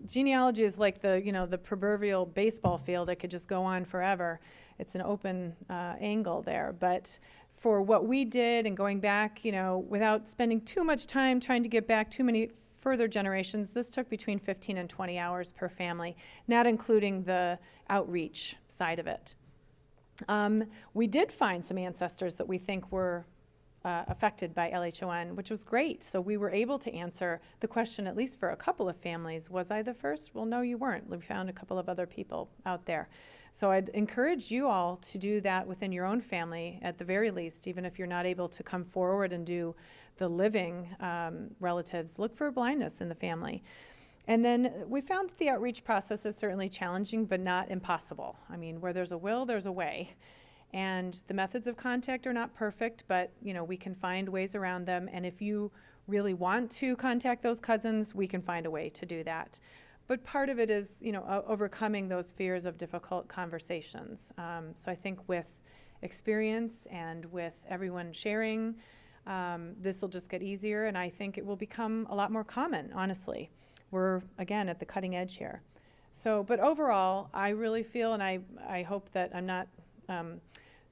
genealogy is like the proverbial baseball field. It could just go on forever. It's an open angle there. But for what we did and going back, without spending too much time trying to get back too many further generations, this took between 15 and 20 hours per family, not including the outreach side of it. We did find some ancestors that we think were affected by LHON, which was great. So we were able to answer the question, at least for a couple of families, was I the first? Well, no, you weren't. We found a couple of other people out there. So I'd encourage you all to do that within your own family at the very least, even if you're not able to come forward and do the living relatives. Look for blindness in the family. And then we found that the outreach process is certainly challenging, but not impossible. I mean, where there's a will, there's a way. And the methods of contact are not perfect, but we can find ways around them. And if you really want to contact those cousins, we can find a way to do that. But part of it is, overcoming those fears of difficult conversations. So I think with experience and with everyone sharing, this will just get easier, and I think it will become a lot more common, honestly. We're, again, at the cutting edge here. So, but overall, I really feel, and I hope that I'm not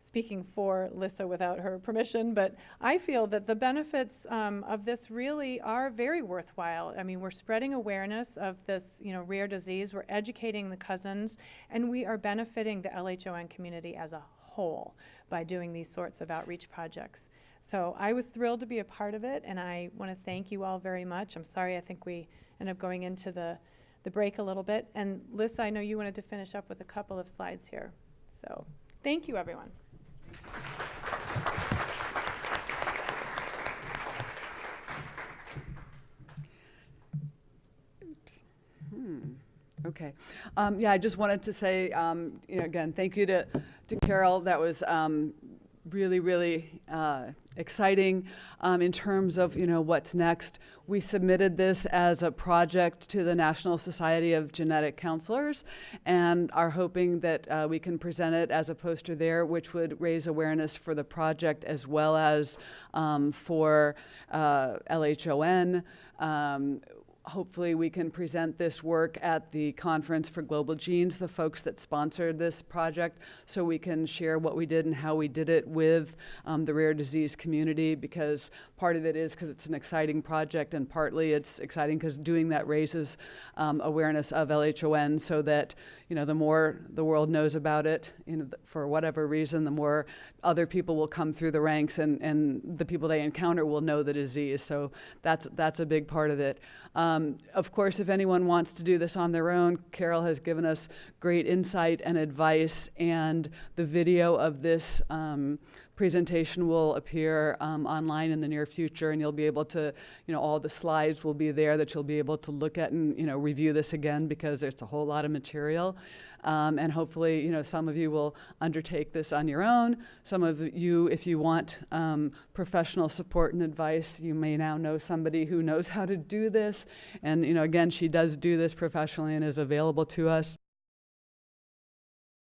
speaking for Lissa without her permission, but I feel that the benefits of this really are very worthwhile. I mean, we're spreading awareness of this, rare disease. We're educating the cousins, and we are benefiting the LHON community as a whole by doing these sorts of outreach projects. So I was thrilled to be a part of it, and I want to thank you all very much. I'm sorry, I think we end up going into the break a little bit. And Lissa, I know you wanted to finish up with a couple of slides here. So thank you, everyone. Okay. I just wanted to say, again, thank you to Carol. That was really, really exciting in terms of, what's next. We submitted this as a project to the National Society of Genetic Counselors and are hoping that we can present it as a poster there, which would raise awareness for the project as well as for LHON. Hopefully we can present this work at the Conference for Global Genes, the folks that sponsored this project, so we can share what we did and how we did it with the rare disease community, because part of it is because it's an exciting project, and partly it's exciting because doing that raises awareness of LHON, so that the more the world knows about it, for whatever reason, the more other people will come through the ranks, and the people they encounter will know the disease. So that's a big part of it. Of course, if anyone wants to do this on their own, Carol has given us great insight and advice, and the video of this presentation will appear online in the near future, and you'll be able to, all the slides will be there that you'll be able to look at and, review this again, because there's a whole lot of material. And hopefully, some of you will undertake this on your own. Some of you, if you want professional support and advice, you may now know somebody who knows how to do this. And, again, she does do this professionally and is available to us.